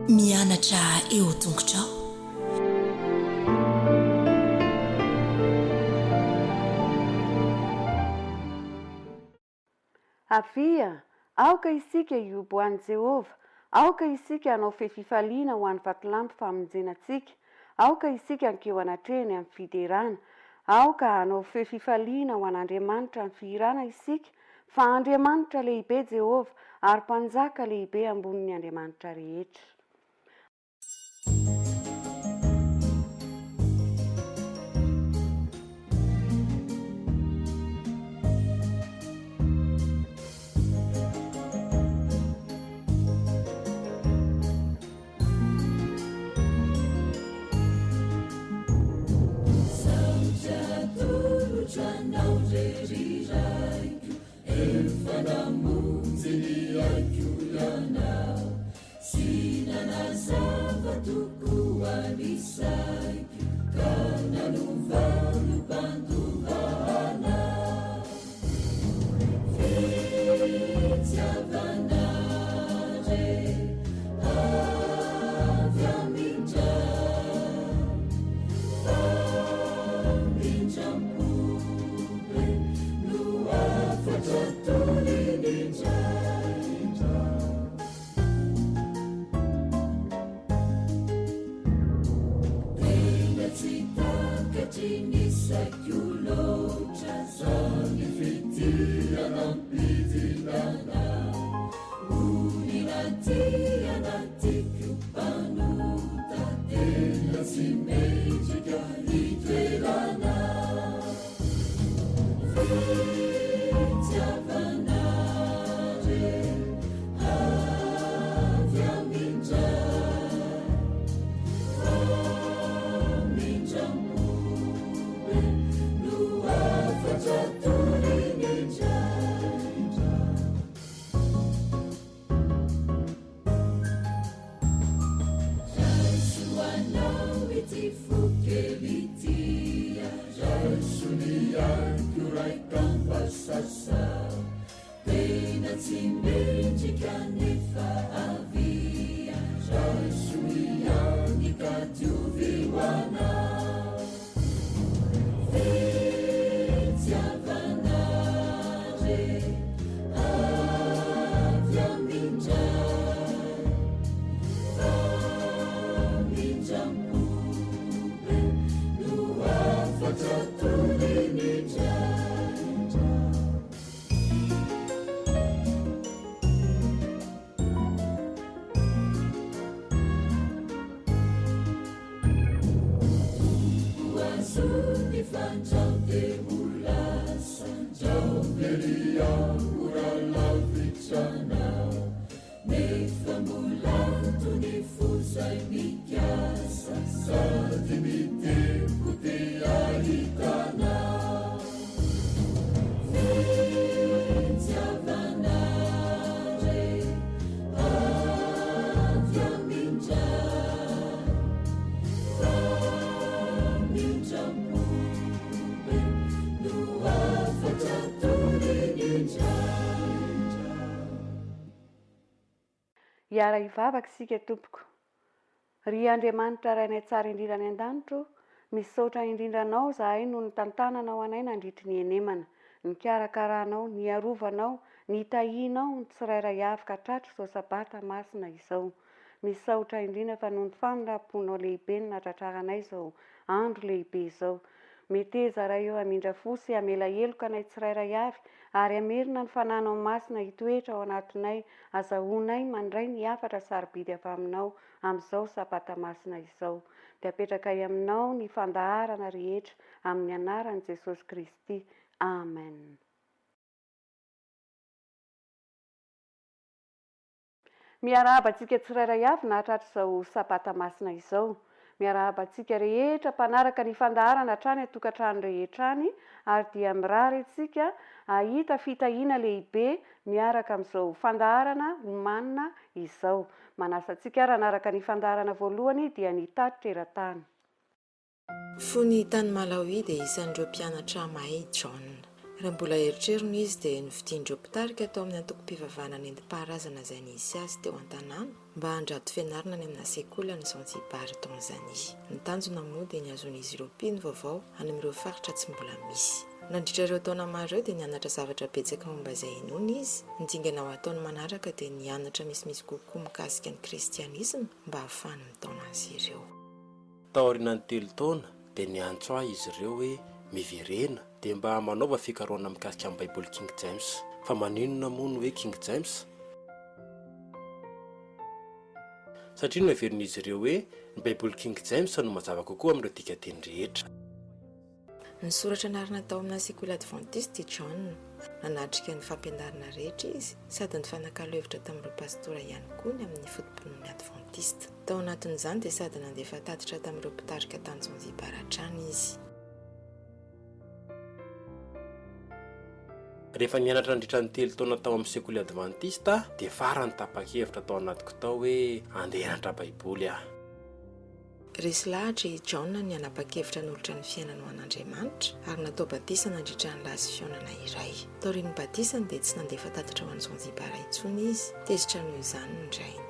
mianatra eo tongotrao. Avia, aoka isika ioboan'i Jehova, aoka isika hanao fefifaliana ho an'ny vatolampy famonjenantsika, aoka isika ankeo anatreny amin'ny fiderana, aoka hanao fefifaliana ho an'Andriamanitra amin'ny firana isika, fa Andriamanitra lehibe Jehova ary mpanjaka lehibe ambonin'ny Andriamanitra rehetra. Hiara hivavaka isika tompoko. Ry Andriamanitra rainay tsara indrindra any an-danitro, misaotra indrindranao zahay no ny tantananao anay nandritry ny enemana, ny karakaranao, ny arovanao, ny tahianao, ny tsirairay avy ka hatratra izao sabata masina izao. Misaotra indrindra fa noho ny famindraponao lehibe ny natratraranay izao andro lehibe izao. Meteza raha eo amindra fosy amela heloka anay tsirairay avy, ary amerina ny fananao masina hitoetra ao anatinay, azahoanay mandray ny hafatra sarobidy avy aminao amin'izao sabata masina izao. Dia apetraka aminao ny fandaharana rehetra amin'ny anaran'i Jesosy Kristy. Amen. Miarahabantsika tsirairay avy nahatratra izao sabata masina izao. Miarahabantsika rehetra mpanaraka ny fandaharana hatrany atokantrano rehetra any, ary dia mirary antsika ahita fitahiana lehibe miaraka amin'izao fandaharana omanina izao. Manasa antsika raha naraka ny fandaharana voalohany dia ny tatitra eran-tany. Fony tany Malawi dia isan'ireo mpianatra mahay John. raha mbola eritrerona izy dia nividian'ireo mpitarika tao amin'ny antoko-pivavahana nentim-paharazana izay nisy azy teo an-tanàna mba handrato fianarana any amina sekoly any Zanzibar taon'izany izy. Ny tanjona moa dia niazon'izy ireo mpino vaovao any amin'ireo faritra tsy mbola misy. Nandritra ireo taona maro ireo dia nianatra zavatra betsaka momba izay inoana izy. Nidingana ho ataony manaraka dia nianatra misimisy kokoa mikasika ny kristianisma mba ahafahany mitaona azy ireo. Taorian'ny 3 taona dia niantso ahy izy ireo hoe miverena dia mba manaova fikarohana mikasika amin'ny Baiboly King James. Fa maninona moa ny hoe King James? Satria neverin'izy ireo hoe ny Baiboly King James no mazava kokoa amin'ireo dikateny rehetra. Ny soratra narina tao amina sekoly Adventiste John nanatrika ny fampianarana rehetra izy sady ny fanakalo-hevitra tamin'ireo pastora ihany koa ny amin'ny fotompinon'ny Adventiste. Tao anatin'izany dia sady nandefa tatitra tamin'ireo mpitarika tany Zanzibar hatrany izy. Rehefa nianatra nandritra ny 3 taona tao amin'ny sekoly Adventiste dia farany tapa-kevitra tao anatiko tao hoe andeha hianatra Baiboly aho. Resy lahatra i John ny anapa-kevitra n'olitra ny fiainana ho an'Andriamanitra ary natao batisana nandritra ny lasy fionana iray. Taorian'ny batisana dia tsy nandefa tatitra ho an'ny Zanzibar intsony izy, tezitra noho izany ny rainy.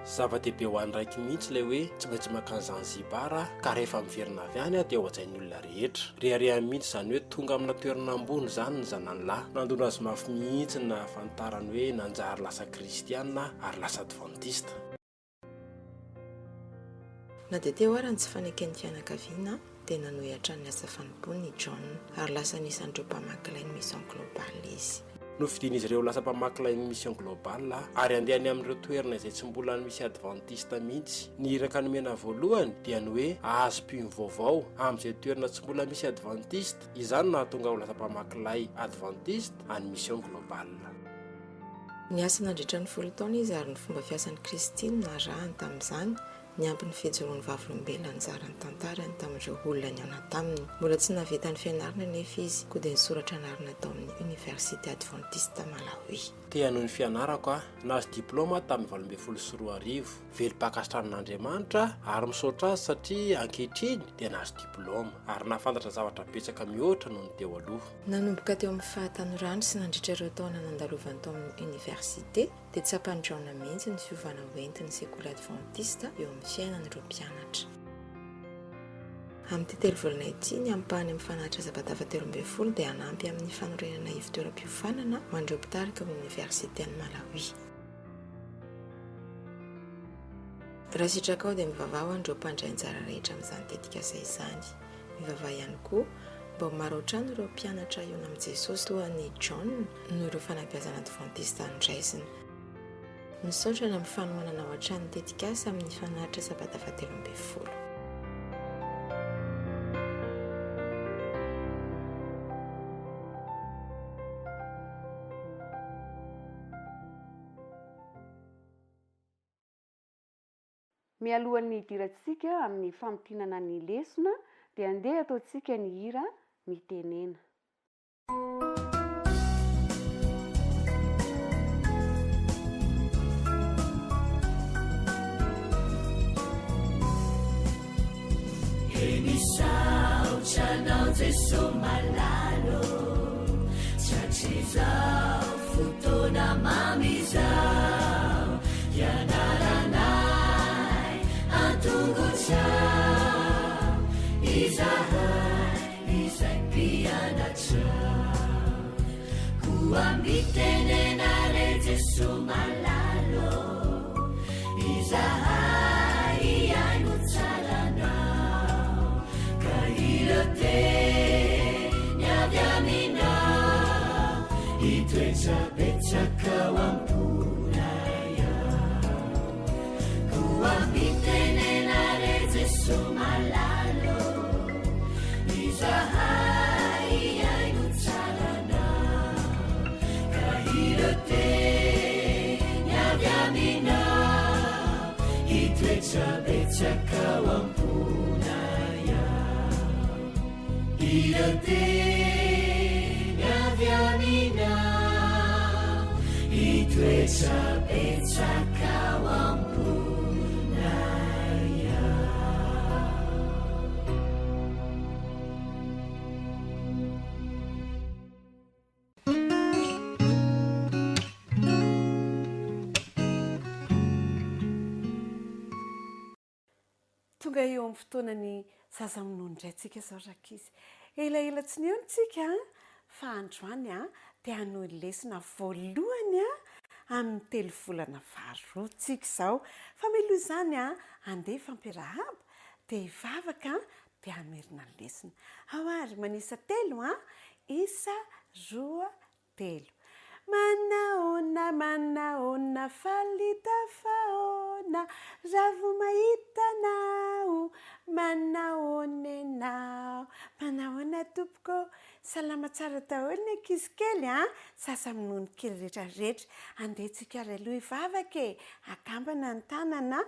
Zava-dehibe ho an'ny raiky mihitsy ilay hoe tsy maintsy makany Zanzibar ka rehefa miverina avy any dia ao ajain'ny olona rehetra. Reharehany mihitsy izany hoe tonga amina toerana ambony izany ny zananylahy. Nandona azy mafy mihitsy na fantarany hoe nanjary lasa kristiana ary lasa adventista. Na dia teo ary tsy faneken'ny fianakaviana dia nanohitra ny asa fanompony John ary lasa nisan'ireo mpamakilay ny mission global izy. Novidian'izy ireo lasa mpamakilay ny mission global ary andeha amin'ireo toerana izay tsy mbola misy adventista mihitsy. Ny iraka nomena voalohany dia ny hoe azo-pino vaovao amin'izay toerana tsy mbola misy adventista. Izany nahatonga ho lasa mpamakilay adventista any mission global. Ny asa nandritra ny 10 taona izy ary ny fomba fiasan'ny Kristiny narahany tamin'izany niampy ny fijoroan'ny vavolombelona anjara ny tantarany tamin'ireo olona ny aona taminy. Mbola tsy navita ny fianarana nefa izy koa dia nisoratra narina tao amin'ny Université Adventiste Malawi. Tea noho ny fianarako nahazo diplôma tamin'ny 2024. Velom-pakasitranin'Andriamanitra ary misaotra azy satria ankehitriny dia nahazo diplôma ary nahafantatra zavatra betsaka mihoatra noho ny teo aloha. Nanomboka teo amin'ny fahatanorandro sy nandritra ireo taona nandalovany tao amin'ny université dia tsapany John mihitsy ny fiovana hoentin'ny sekoly Adventiste eo amin'ny fiainan'ireo mpianatra. Amin'ny titelo volana ity ny ampahany amin'ny fanahitra Sabata 17 dia hanampy amin'ny fanorenana ivon-toeram-piofanana ho an'ireo mpitarika amin'ny Université any Malawi. Raha sitraka ao dia mivavao an'ireo mpandray anjara rehetra amin'izany tetikasa izany. Mivavao ihany koa mba ho maro ohatrany ireo mpianatra iona amin'i Jesosy toa ny John noho ireo fanabeazana Adventista andraisiny. Misaotra amin'ny fanomanana ao an-trano tetikasa amin'ny fanahitra Sabata 17. Mialohan'ny hidirantsika amin'ny fampitinana ny lesona dia andeha ataontsika ny hira mitenena. Enisauchanao Jesu malalo chachizao futona mamizao yanaranai atungu chao izai piana chao kuambitenenare Jesu malalo izai ainuchalanao kairote nyavyamina itwecha bechaka wampunaya kuambitenenare Jesu malalo izai ainuchalanao kairote nyavyamina itwecha bechaka wampunaya irate nyavyamina itwecha bechaka wampunaya. tonga eo amin'ny fotoanany zaza minondrayntsika zao rakizy elaela tsy ny eontsika fa androany dia hanohy lesona voalohany amin'ny telo volana varoatsika izao fa miloha izany andeha fampiarahaba dia hivavaka dia hamerina ny lesona ao ary manisa telo isa roa telo manaona falita faona raha vo mahitanao manaona enao manaona tompoko salama tsara daholo ny ankizy kely sasa minono kely rehetrarehetra andehantsika ary aloha hivavaka akambana ny tanana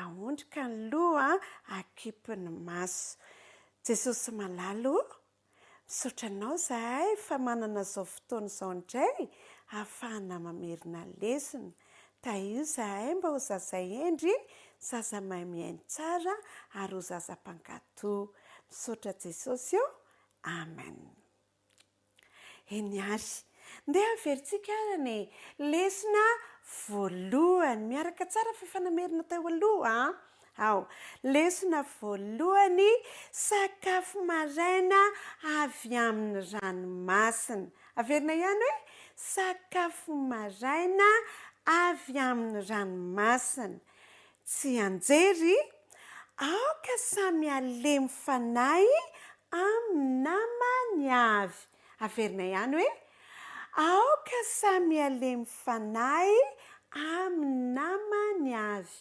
ahondrika ny loha akipy ny maso Jesosy malalo misaotra anao zahay fa manana zao fotoana izao indray ahafahana mamerina lesona io zahay mba ho zaza endry zaza mahay mihaino tsara ary ho zaza mpangatò misaotra Jesosy eo amen eny ary ndeha averintsika arany lesona voalohany miaraka tsara fa fanamerina tao aloha ao lesona voalohany sakafo maraina avy amin'ny ranomasina averina ihany hoe sakafo maraina avy amin'ny ranomasina tsy anjery aoka samy alemy fanahy amin'ny namany avy averina ihany hoe aoka samy alemy fanahy amin'ny namany avy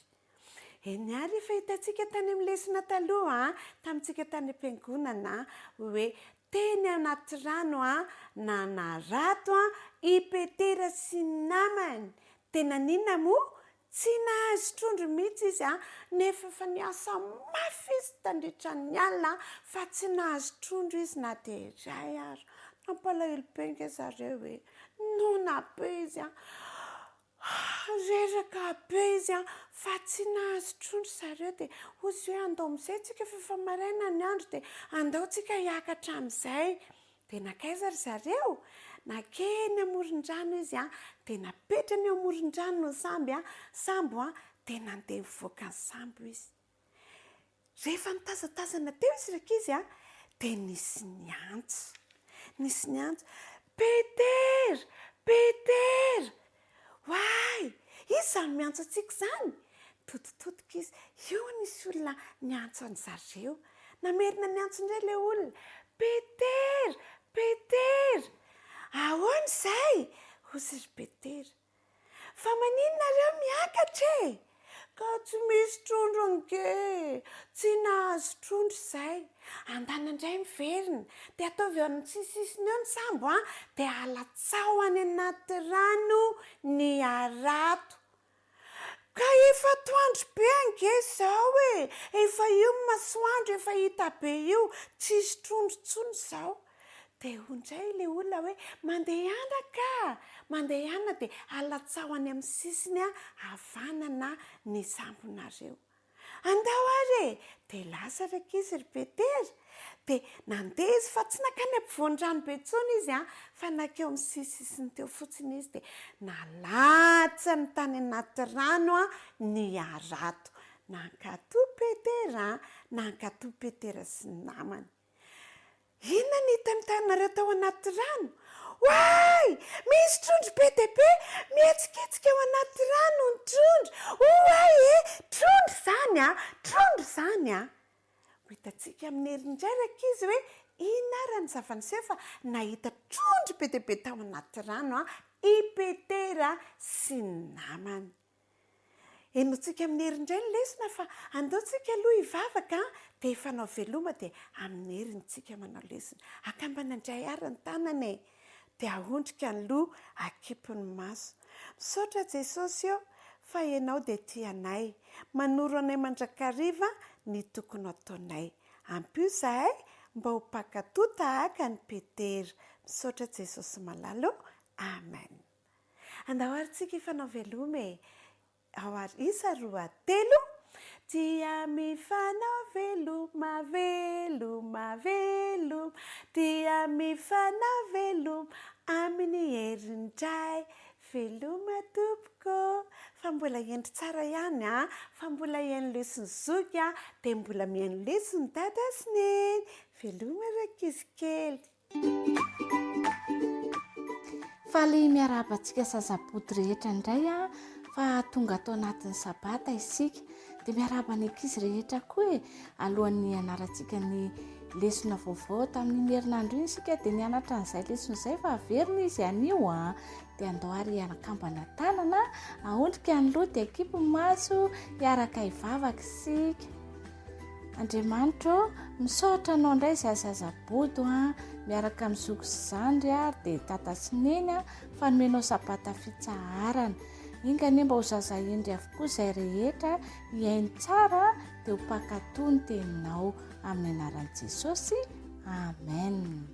eny ary efa hitantsika tany amin'ny lesona taloha tamintsika tany am-piangonana hoe teny anaty rano nanarato i Petera sy ny namany tena ninona moa tsy nahazo trondro mihitsy izy nefa fa niasa mafy izy tandritra ny alina fa tsy nahazo trondro izy na dia iray ary nampalahelo benga zareo hoe nona be izy reraka be izy fa tsy nahazo trondro zareo dia ozy hoe andao amin'izay tsika fa maraina ny andro dia andao tsika hiakatra amin'izay dia nakaiza ry zareo nakeny amoron-drano izy dia napetrany eo amoron-drano no sambo dia nandeha mivoaka ny sambo izy rehefa mitazatazana teo izy rakizy dia nisy ny antso Petera Why? Iza miantso antsika izany? Totototoko izy. Io nisy olona niantso an'zareo. Namerina niantso indray ilay olona. Petera! Ahoana izay? Hozy ry Petera. Fa maninona nareo miakatra e? Ka tsy misy trondro ange. Tsy nahazo trondro izay. Andana indray miverina. Dia ataovy eo amin'ny sisisiny eo ny sambo dia halatsao any anaty rano ny arato. Ka efa atoandro be ange izao e. Efa io masoandro efa hita be io. Tsisy trondro intsony izao. Dia indray ilay olona hoe mandeha hiana dia halatsao any amin'ny sisiny havanana ny sambonareo. Andao ary e. Dia lasa rakizy ry Petera. Dia nandeha izy fa tsy nakany ampovoan-drano be intsony izy fa nakeo amin'ny sisisiny teo fotsiny izy dia nalatsa ny tany anaty rano ny arato. Nankatoy Petera sy ny namany. Inona ny hitanareo tao anaty rano? Oay! Misy trondro be dia be, mihetsiketsika ao anaty rano ny trondro. Oay e! Trondro izany Ho hitantsika amin'ny herinindray rakizy hoe inona ary ny zava-niseho fa nahita trondro be dia be tao anaty rano i Petera sy ny namany. Enotsika amin'ny herinindray ny lesona fa andaontsika aloha hivavaka dia efa nao veloma dia amin'ny herintsika manao lesona. Akambana indray ary ny tanana e. Dia ahondrika ny loha akipy ny maso. Misaotra Jesosy eo fa ianao dia tianay. Manoro anay mandrakariva ny tokony ataonay. Ampio izahay mba ho mpankatoa tahaka ny Petera. Misaotra Jesosy malalo. Amen. Andao ary tsika efa nao veloma e. Ao ary isa roa telo. Dia mifanao veloma. Dia mifanao veloma amin'ny herindray veloma tompoko fa mbola endry tsara ihany fa mbola iany lesony zoky dia mbola mihaino lesony dada sineny veloma rakizy kely fa le miarabantsika sazaboty rehetra indray fa tonga atao anatin'ny sabata isika dia miarabany ankizy rehetra koa alohan'ny anarantsika ny lesona vaovao tamin'ny herinandro iny isika dia nianatra n'izay lesona izay fa averina izy anio dia andao ary anakambana tanana aondrika ny loha dia ekipo maso hiaraka hivavaka isika Andriamanitra misaotra anao indray izay zazaboto miaraka mizoko sy zandry dia tata sineny fanomenao sabata fitsaharana inga ny mba ho zaza endry avokoa izay rehetra hiaino tsara dia ho mpakatoa ny teninao amin'ny anaran'i Jesosy amen.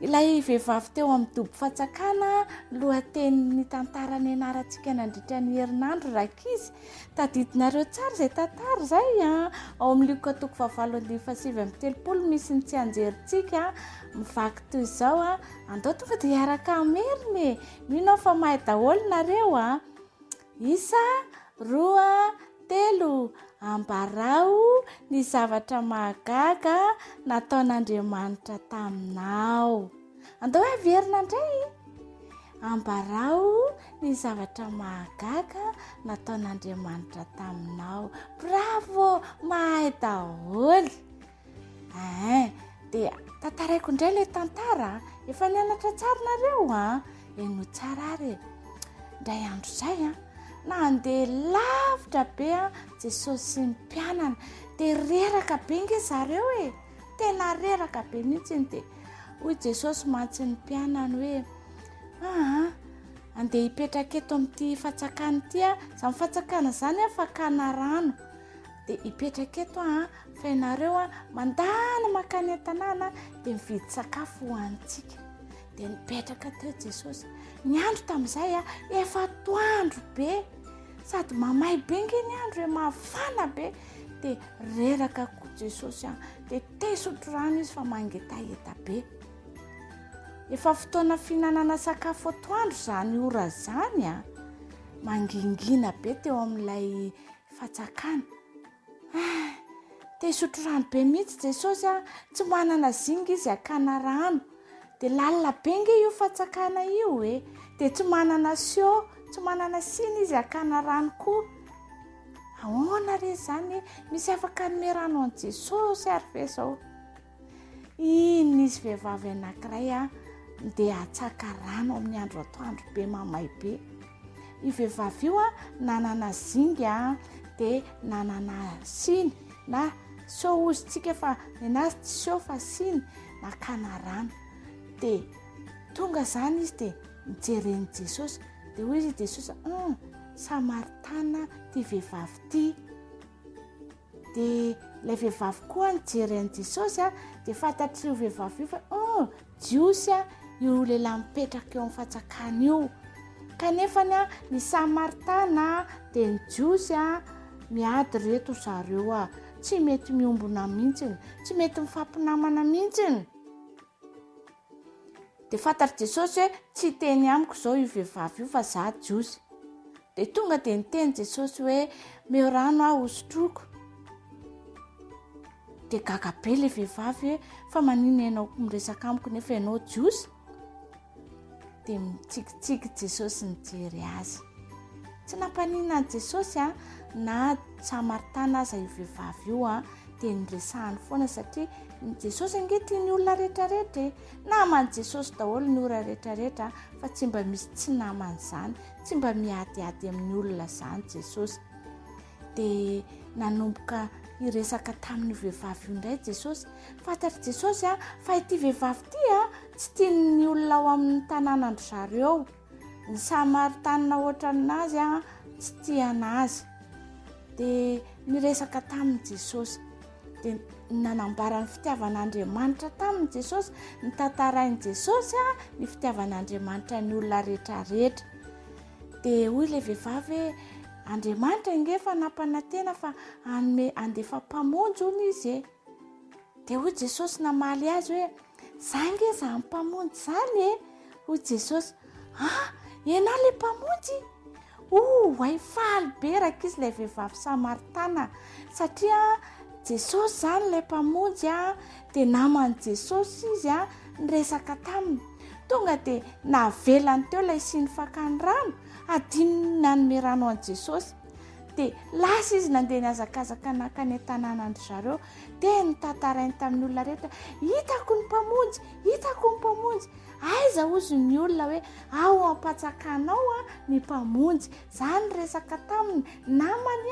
Ilay vehivavy teo amin'ny dobo fatsakana lohatenin'ny tantarany anarantsika nandritra ny herinandro rakizy tadidinareo tsara izay tantara izay ao amin'ny Luka 7:7 misy ny tsy anjerintsika mivaky toy izao andao tonga dia hiaraka ameriny mino fa mahay daholo nareo isa 2 ambarao ny zavatra mahagaga nataon'Andriamanitra taminao. Andao averina indray ambarao ny zavatra mahagaga nataon'Andriamanitra taminao. Bravo, mahay daholo. Dia tantaraiko indray ilay tantara efa nianatra tsara nareo eno tsara ary indray andro izay nandeha lavitra be Jesosy sy ny mpianana dia reraka be nge zareo tena reraka be mihitsy dia hoy Jesosy mantsy ny mpianana hoe andeha hipetraka eto amin'ity fatsakana ity izany fatsakana izany fakana rano dia hipetraka eto fa ianareo mandana makany an-tanàna dia mividy sakafo ho antsika dia nipetraka teo Jesosy ny andro tamin'izay efa toandro be sady mamay be nge ny andro mafana be dia reraka koa Jesosy dia te-sotro rano izy fa mangetaheta be efa fotoana fihinanana sakafo atoandro izany ora izany mangingina be teo amin'ilay fatsakana te-sotro rano be mihitsy Jesosy tsy manana zinga izy akana rano dia lalina be nge io fatsakana io dia tsy manana sio tsy manana siny izy akana rano koa ahoana re izany misy afaka nome rano an Jesosy ary ve zao iny izy vehivavy anankiray dia atsaka rano amin'ny andro atoandro be mamay be io vehivavy io nanana zinga dia nanana siny na sio ozytsika fa nenazy tsy sio fa siny nakana rano dia tonga izany izy dia mijereny Jesosy dia hoy izy Jesosy Samaritana ty vehivavy ty dia ilay vehivavy koa nijereny Jesosy dia fantatry io vehivavy io fa jiosy io lehilahy mipetraka eo amin'ny fatsakana io kanefa ny Samaritana dia ny jiosy miady reto zareo tsy mety miombona mihitsiny tsy mety mifampinamana mihitsiny dia fantatry Jesosy hoe tsy teny amiko izao io vehivavy io fa za jiosy dia tonga dia niteny Jesosy hoe meo rano hosotroko dia gaga be ilay vehivavy hoe fa manina ianao miresaka amiko nefa ianao jiosy dia mitsikitsiky Jesosy nijery azy tsy nampanina an Jesosy na Samaritana aza io vehivavy io dia niresahany foana satria Jesosy ange tia ny olona rehetrarehetra namany Jesosy daholo ny olona rehetrarehetra fa tsy mba misy tsy namany izany tsy mba miadiady amin'ny olona izany Jesosy dia nanomboka hiresaka tamin'ny vehivavy io indray Jesosy fantatry Jesosy fa ity vehivavy ity tsy tiany olona ao amin'ny tanànandro zareo ny Samaritana ohatran'azy tsy tianazy dia niresaka tamin'ny Jesosy dia nanambara ny fitiavan'Andriamanitra tamin'ny Jesosy ny tantarain'i Jesosy ny fitiavan'Andriamanitra ny olona rehetrarehetra dia hoy ilay vehivavy Andriamanitra ingefa nampanantena fa andefa mpamonjy hono izy dia hoy Jesosy namaly azy hoe za nge za mpamonjy izany hoy Jesosy ena le mpamonjy ay faly be raka izy ilay vehivavy Samaritana satria Jesosy zany ilay mpamonjy dia naman'i Jesosy izy niresaka taminy tonga dia navelany teo ilay siny fakany rano adininy nanome rano an' Jesosy dia lasa izy nandeha niazakazaka nakany an-tanànandry zareo dia nitantarainy tamin'ny olona rehetra hitako ny mpamonjy aiza ozy ny olona hoe ao ampatsakanao ny mpamonjy zany resaka taminy namany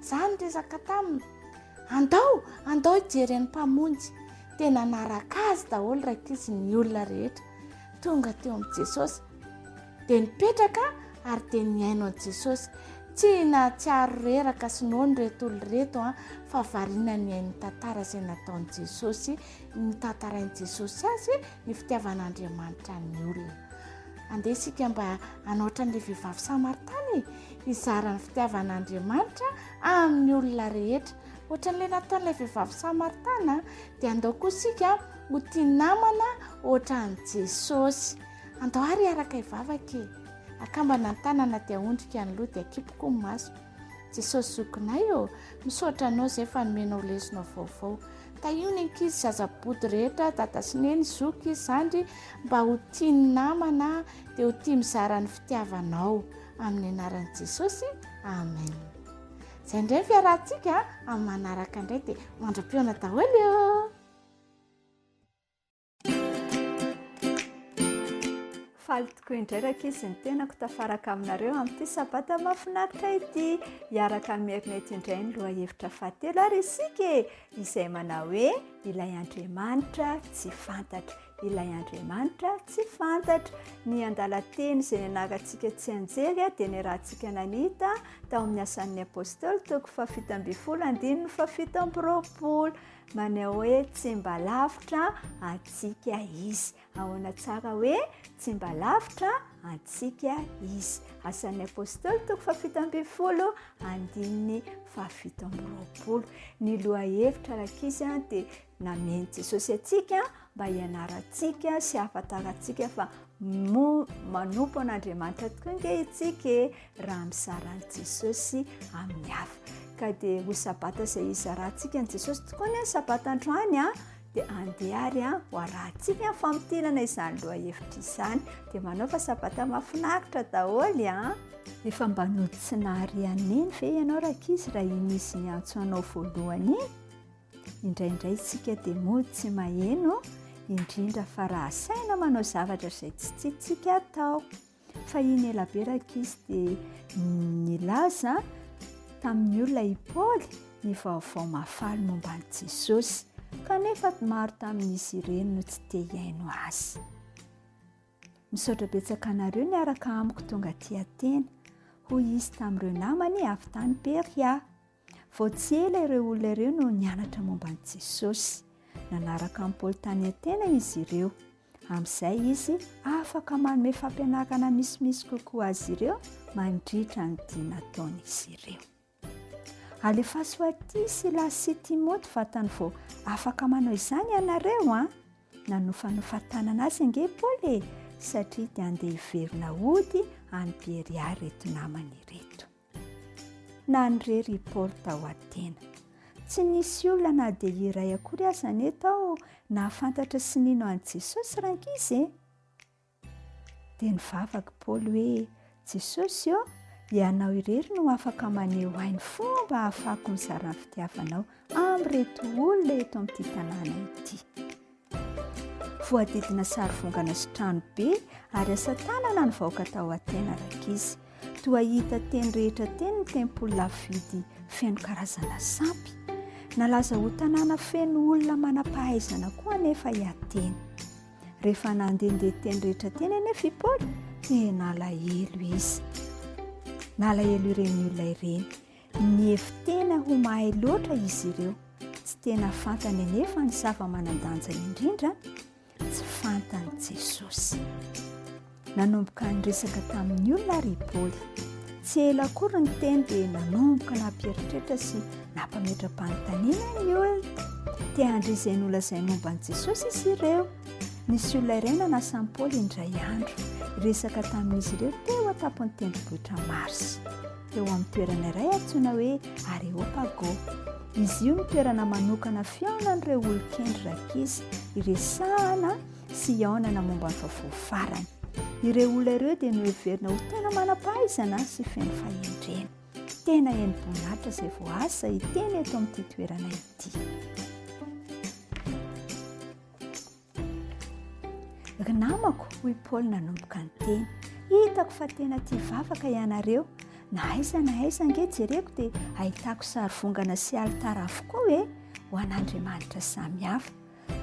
zany resaka taminy andao hijery ny mpamonjy dia nanaraka azy daholo raka izy ny olona rehetra tonga teo amin'i Jesosy dia nipetraka ary dia niaino an'i Jesosy tsy natsiaro reraka sinoany reto olo reto fa variana ny hainy tantara izay nataon'i Jesosy nitantarain'i Jesosy azy ny fitiavan'Andriamanitra ny olona andeha isika mba hanaotra n'ilay vehivavy Samaritana izara ny fitiavan'Andriamanitra amin'ny olona rehetra ohatran'ilay nataon'ilay vehivavy Samaritana dia andao koa isika ho tia namana ohatran'i Jesosy andao ary araka ivavaka akambana ny tanana dia ondrika ny loha dia akipoko ny maso Jesosy zokinay misaotra anao izay fa nomenao lesona vaovao taio ny ankizy zazabody rehetra dada sy neny zoky izandry mba ho tia ny namana dia ho tia mizara ny fitiavanao amin'ny anaran'i Jesosy amen. Izay indray ny fiarahantsika amin'ny manaraka indray dia mandram-piona daholo faly tokoa indray raka izy ny tenako tafaraka aminareo amin'ity sabata mahafinaritra ity hiaraka mierinety indray ny loha hevitra fahatelo ary isika izay manao hoe ilay Andriamanitra tsy fantatra tsy fantatra ny andalateny izay nianarantsika tsy anjery dia ny rahantsika nanita tao amin'ny asan'ny apôstôly toko 7:7-7 manao hoe tsy mba lavitra antsika izy ahoana tsara hoe tsy mba lavitra antsika izy asan'ny apôstôly toko 7:7 ny loha hevitra raka izy dia nameny Jesosy atsika mba hianarantsika sy hafantarantsika fa manompo an'Andriamanitra tokoa nge itsika raha misaran'i Jesosy amin'ny hafa ka dia ho sabata izay izarantsika ny Jesosy tokoa ny sabata androany dia andehary ho arahantsika fampitinana izany loha hevitra izany dia manao fa sabata mahafinaritra daholo efa mba noditsy naharianeny ve ianao raka izy raha iny izy ny antsoanao voalohany indraindray isika dia mody tsy maheno indrindra fa raha saina manao zavatra izay tsy tiantsika atao fa iny elabe raka izy dia nilaza tamin'ny olona i Paoly ny vaovao mahafaly momba an'i Jesosy kanefa maro tamin'izy ireny no tsy te hiaino azy. Misaotra betsaka anareo ny araka amiko tonga aty Atena hoy izy tamin'ireo namany avy tany Beria. Vao tsy ela ireo olona ireo no nianatra momba an'i Jesosy. Nanaraka amin'ny Paoly tany Atena izy ireo. Amin'izay izy afaka manome fampianarana misimisy kokoa azy ireo mandritra ny dia nataon'izy ireo. Alefa soaty Silasy sy Timoty vatany vao afaka manao izany ianareo nanofanofantanana azy nge Paoly satria dia andeha hiverina ody any Beria reto namany reto. Nandrery Paoly tao Atena. Tsy nisy olona na dia iray akory aza neto nahafantatra sy nino an'i Jesosy rankizy dia nivavaka Paoly hoe Jesosy ianao irery no afaka maneho ainy fomba ahafahako mizara ny fitiavanao amin'ireto olona eto amin'ity tanàna ity. Voadidina sarivongana sy trano be ary asa tanana ny vahoaka tao Atena rankizy. Toa hita teny rehetra teny ny tempoly lafidy feno karazana sampy. Nalaza ho tanàna feno olona manam-pahaizana koa anefa i Atena. Rehefa nandehandeha teny rehetra teny anefa i Paoly dia nalahelo izy. Nalahelo ireny olona ireny. Nihevi tena ho mahay loatra izy ireo. Tsy tena fantany anefa ny zava-manandanja indrindra tsy fantany Jesosy. Nanomboka niresaka tamin'ny olona ry Paoly. Tsy ela akory ny teny dia nanomboka nampieritreritra sy nampametra-panontaniana ny olona. Te handrisy ny olona izay momba an'i Jesosy izy ireo. nisy olona iray nanasany paoly indray andro resaka tamin'izy ireo teo atapony tendrombohitra mars teo amin'ny toerana iray antsoina hoe areopago. Izy io toerana manokana fiaonan'ireo olon-kendry rakizy iresahana sy iaonana momba ny vaovao farany. Ireo olona ireo dia noheverina ho tena manam-pahaizana sy feno fahendrena. Tena eny boninahitra izay voasa hiteny eto amin'ity toerana ity. Ry namako, hoy Paoly nanomboka ny teny, hitako fa tena tia vavaka ianareo. Na aiza nge jereko dia ahitako sarivongana sy alitara avokoa ho an'Andriamanitra samihafa.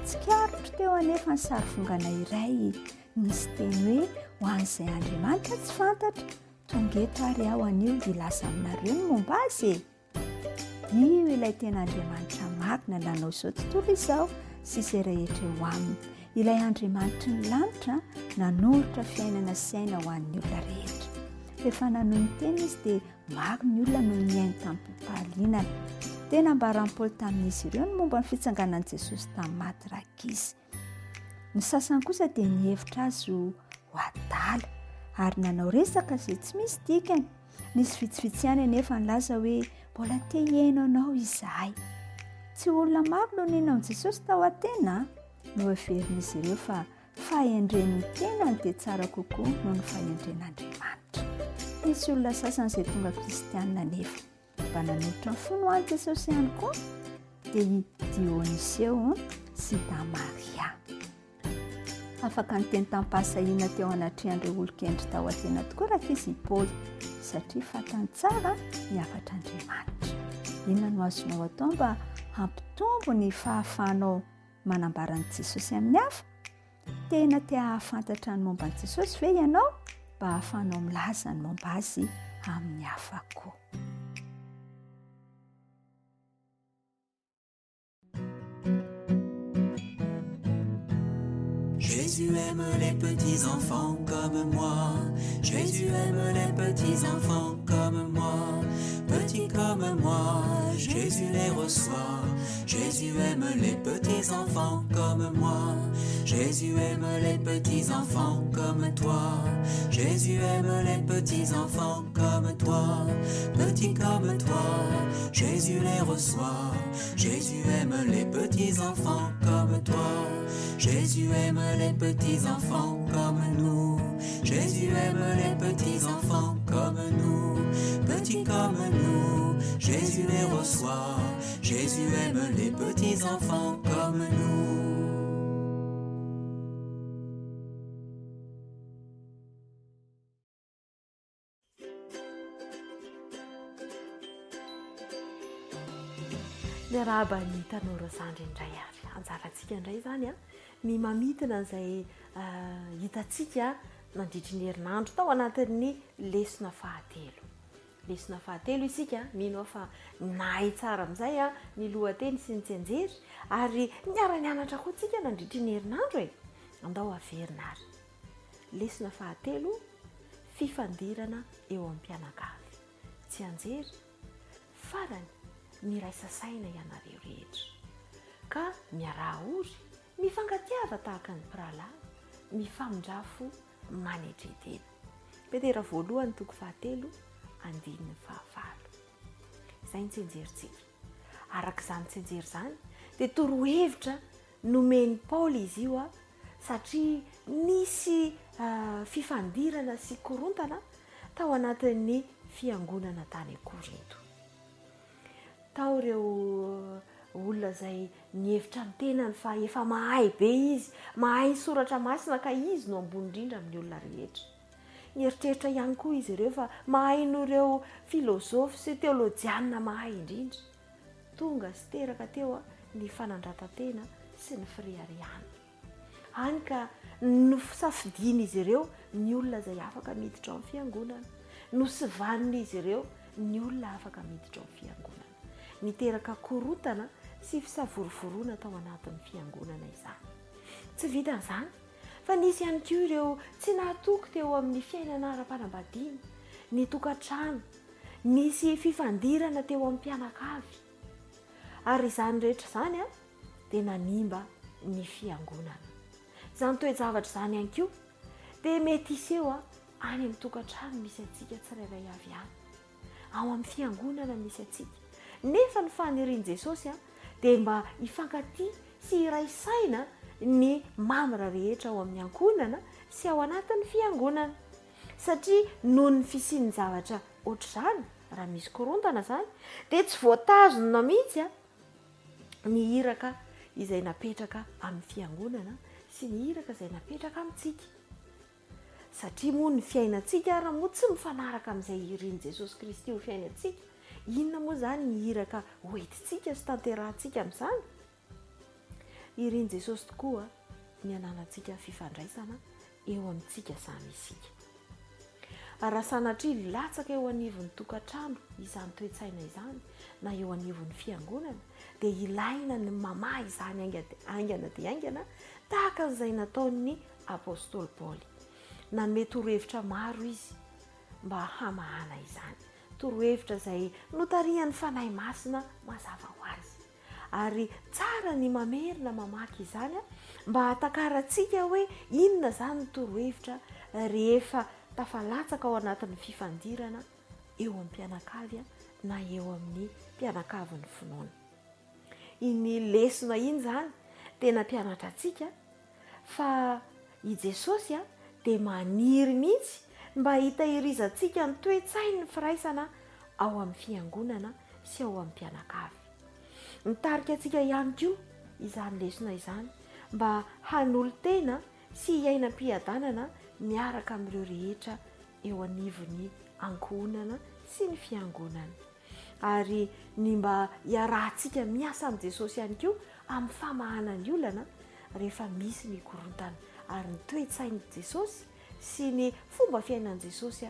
Tsikarotro teo anefa ny sarivongana iray nisy teny hoe ho an'izay Andriamanitra tsy fantatra, tonga eto ary aho anio ilasa aminareo ny momba azy. Io ilay tena Andriamanitra marina lanao izao tontolo izao sy izay rehetra eo aminy. Ilay Andriamanitra ny lanitra nanolotra fiainana sy aina ho an'ny olona rehetra. Rehefa nanohy ny teny izy dia maro ny olona no miainy tamin'ny mpahalinana. Tena ambaran'i Paoly tamin'izy ireo ny momba ny fitsanganan'i Jesosy tamin'ny maty rakizy. Ny sasany kosa dia nihevitra azy ho adala ary nanao resaka izay tsy misy dikany. Nisy vitsivitsy ihany anefa nilaza hoe mbola te hiaino anao izahay. Tsy olona maro no ninona Jesosy tao an-tena no heverin'izy ireo fa fahendren'ny tenany dia tsara kokoa noho ny fahendren'Andriamanitra. Nisy olona sasany izay tonga kristianina nefa mba nanolotra ny fony ho an'i Jesosy ihany koa dia i Dioniseo sy Damaria. Afaka niteny tampahasahina teo anatrehan'ireo olon-kendry tao an-tena tokoa rakizy i Paoly satria fantany tsara miafatra Andriamanitra. Inona no azonao atao mba hampitombo ny fahafahanao manambaran'i Jesosy amin'ny hafa? Tena te hahafantatra ny momba an'i Jesosy ve ianao mba hahafahanao milaza ny momba azy amin'ny hafa koa? Jésus aime les petits enfants comme moi. Jésus aime les petits enfants comme moi. Petits comme moi, Jésus les reçoit. Jésus aime les petits enfants comme moi. Jésus aime les petits enfants comme toi. Jésus aime les petits enfants comme toi. Petits comme toi, Jésus les reçoit. Jésus aime les petits enfants comme toi. Jésus aime les petits enfants comme nous. Jésus aime les petits enfants comme nous. Petits comme nous, Jésus les reçoit. Jésus aime les petits enfants comme nous. Ny araba ny tanora zandry indray avy anjarantsika indray zany ny mamitana izay hitatsika nandritry ny herinandro tao anatin'ny lesona fahatelo. Lesona fahatelo isika mino fa nahay tsara amin'izay ny lohateny sy ny tsenjery ary niara-nianatra koa tsika nandritry ny herinandro andao averina ary. Lesona fahatelo, fifandirana eo amin'ny mpianakavy. Tsy anjery farany miraisa saina ianareo rehetra ka miaraory mifangatiava tahaka ny piralahy, mifamindrafo manetretena. Petera voalohany toko fahatelo andininy fahavalo. Izay ny tsenjerintsika. Araka izany tsenjery izany dia torohevitra nomeny Paoly izy io satria nisy fifandirana sy korontana tao anatin'ny fiangonana tany Korinto. Tao ireo olona izay nihevitra ny tenany fa efa mahay be izy, mahay soratra masina ka izy no ambony indrindra amin'ny olona rehetra. Nieritreritra ihany koa izy ireo fa mahay noireo filozofy sy teolojianina mahay indrindra. Tonga sy teraka teo ny fanandratantena sy ny firihariana. Hany ka nosafidiana izy ireo ny olona izay afaka miditra ao amin'ny fiangonana, nosivanina izy ireo ny olona afaka miditra ao amin'ny fiangonana. Niteraka korontana sy fisavorovoroana tao anatin'ny fiangonana izany. Tsy vitan'izany fa nisy ihany koa ireo tsy nahatoky teo amin'ny fiainana ara-panambadiana, ny tokantrano, nisy fifandirana teo amin'ny mpianakavy. Ary izany rehetra izany dia nanimba ny fiangonana. zany toe-javatra zany ihany koa dia mety iseho any amin'ny tokantrano misy atsika tsirairay avy any, ao amin'ny fiangonana misy atsika, nefa ny fanirian'i Jesosy dia mba hifankatia sy iraisaina ny mamira rehetra ao amin'ny ankonana sy ao anatin'ny fiangonana, satria noho ny fisian'ny zavatra ohatr'izany raha misy korontana zany dia tsy voatazona mihitsy ny iraka izay napetraka amin'ny fiangonana sy ny iraka izay napetraka amintsika, satria moa ny fiainantsika raha moa tsy mifanaraka amin'izay irian'i Jesosy Kristy ho fiainantsika, inona moa zany ny iraka hoentintsika sy tanterahantsika amin'izany? Irian'i Jesosy tokoa ny ananantsika fifandraisana eo amintsika samy isika. Raha sanatria latsaka eo anivon'ny tokantrano izany toe-tsaina izany na eo anivon'ny fiangonana dia ilaina ny mamaha izany aingana dia aingana tahaka an'izay nataon'ny apôstôly Paoly. Nanome torohevitra maro izy mba hamahana izany, torohevitra izay notarihan'ny fanahy masina mazava ho azy, ary tsara ny mamerina mamaky izany mba hatakarantsika hoe inona zany ny torohevitra rehefa tafalatsaka ao anatin'ny fifandirana eo amin'ny mpianakavy na eo amin'ny mpianakavin'ny finoana. Iny lesona iny zany dia nampianatra antsika fa i Jesosy dia maniry mihitsy mba hitahirizantsika ny toe-tsain'ny firaisana ao amin'ny fiangonana sy ao amin'ny mpianakavy. Nitarika antsika ihany koa izany lesona izany mba hanolo-tena sy hiainam-piadanana miaraka amin'ireo rehetra eo anivon'ny ankohonana sy ny fiangonana, ary ny mba hiarahantsika miasa amin'i Jesosy ihany koa amin'ny famahana ny olana rehefa misy ny korontana, ary ny toe-tsain'i Jesosy sy ny fomba fiainan'i Jesosy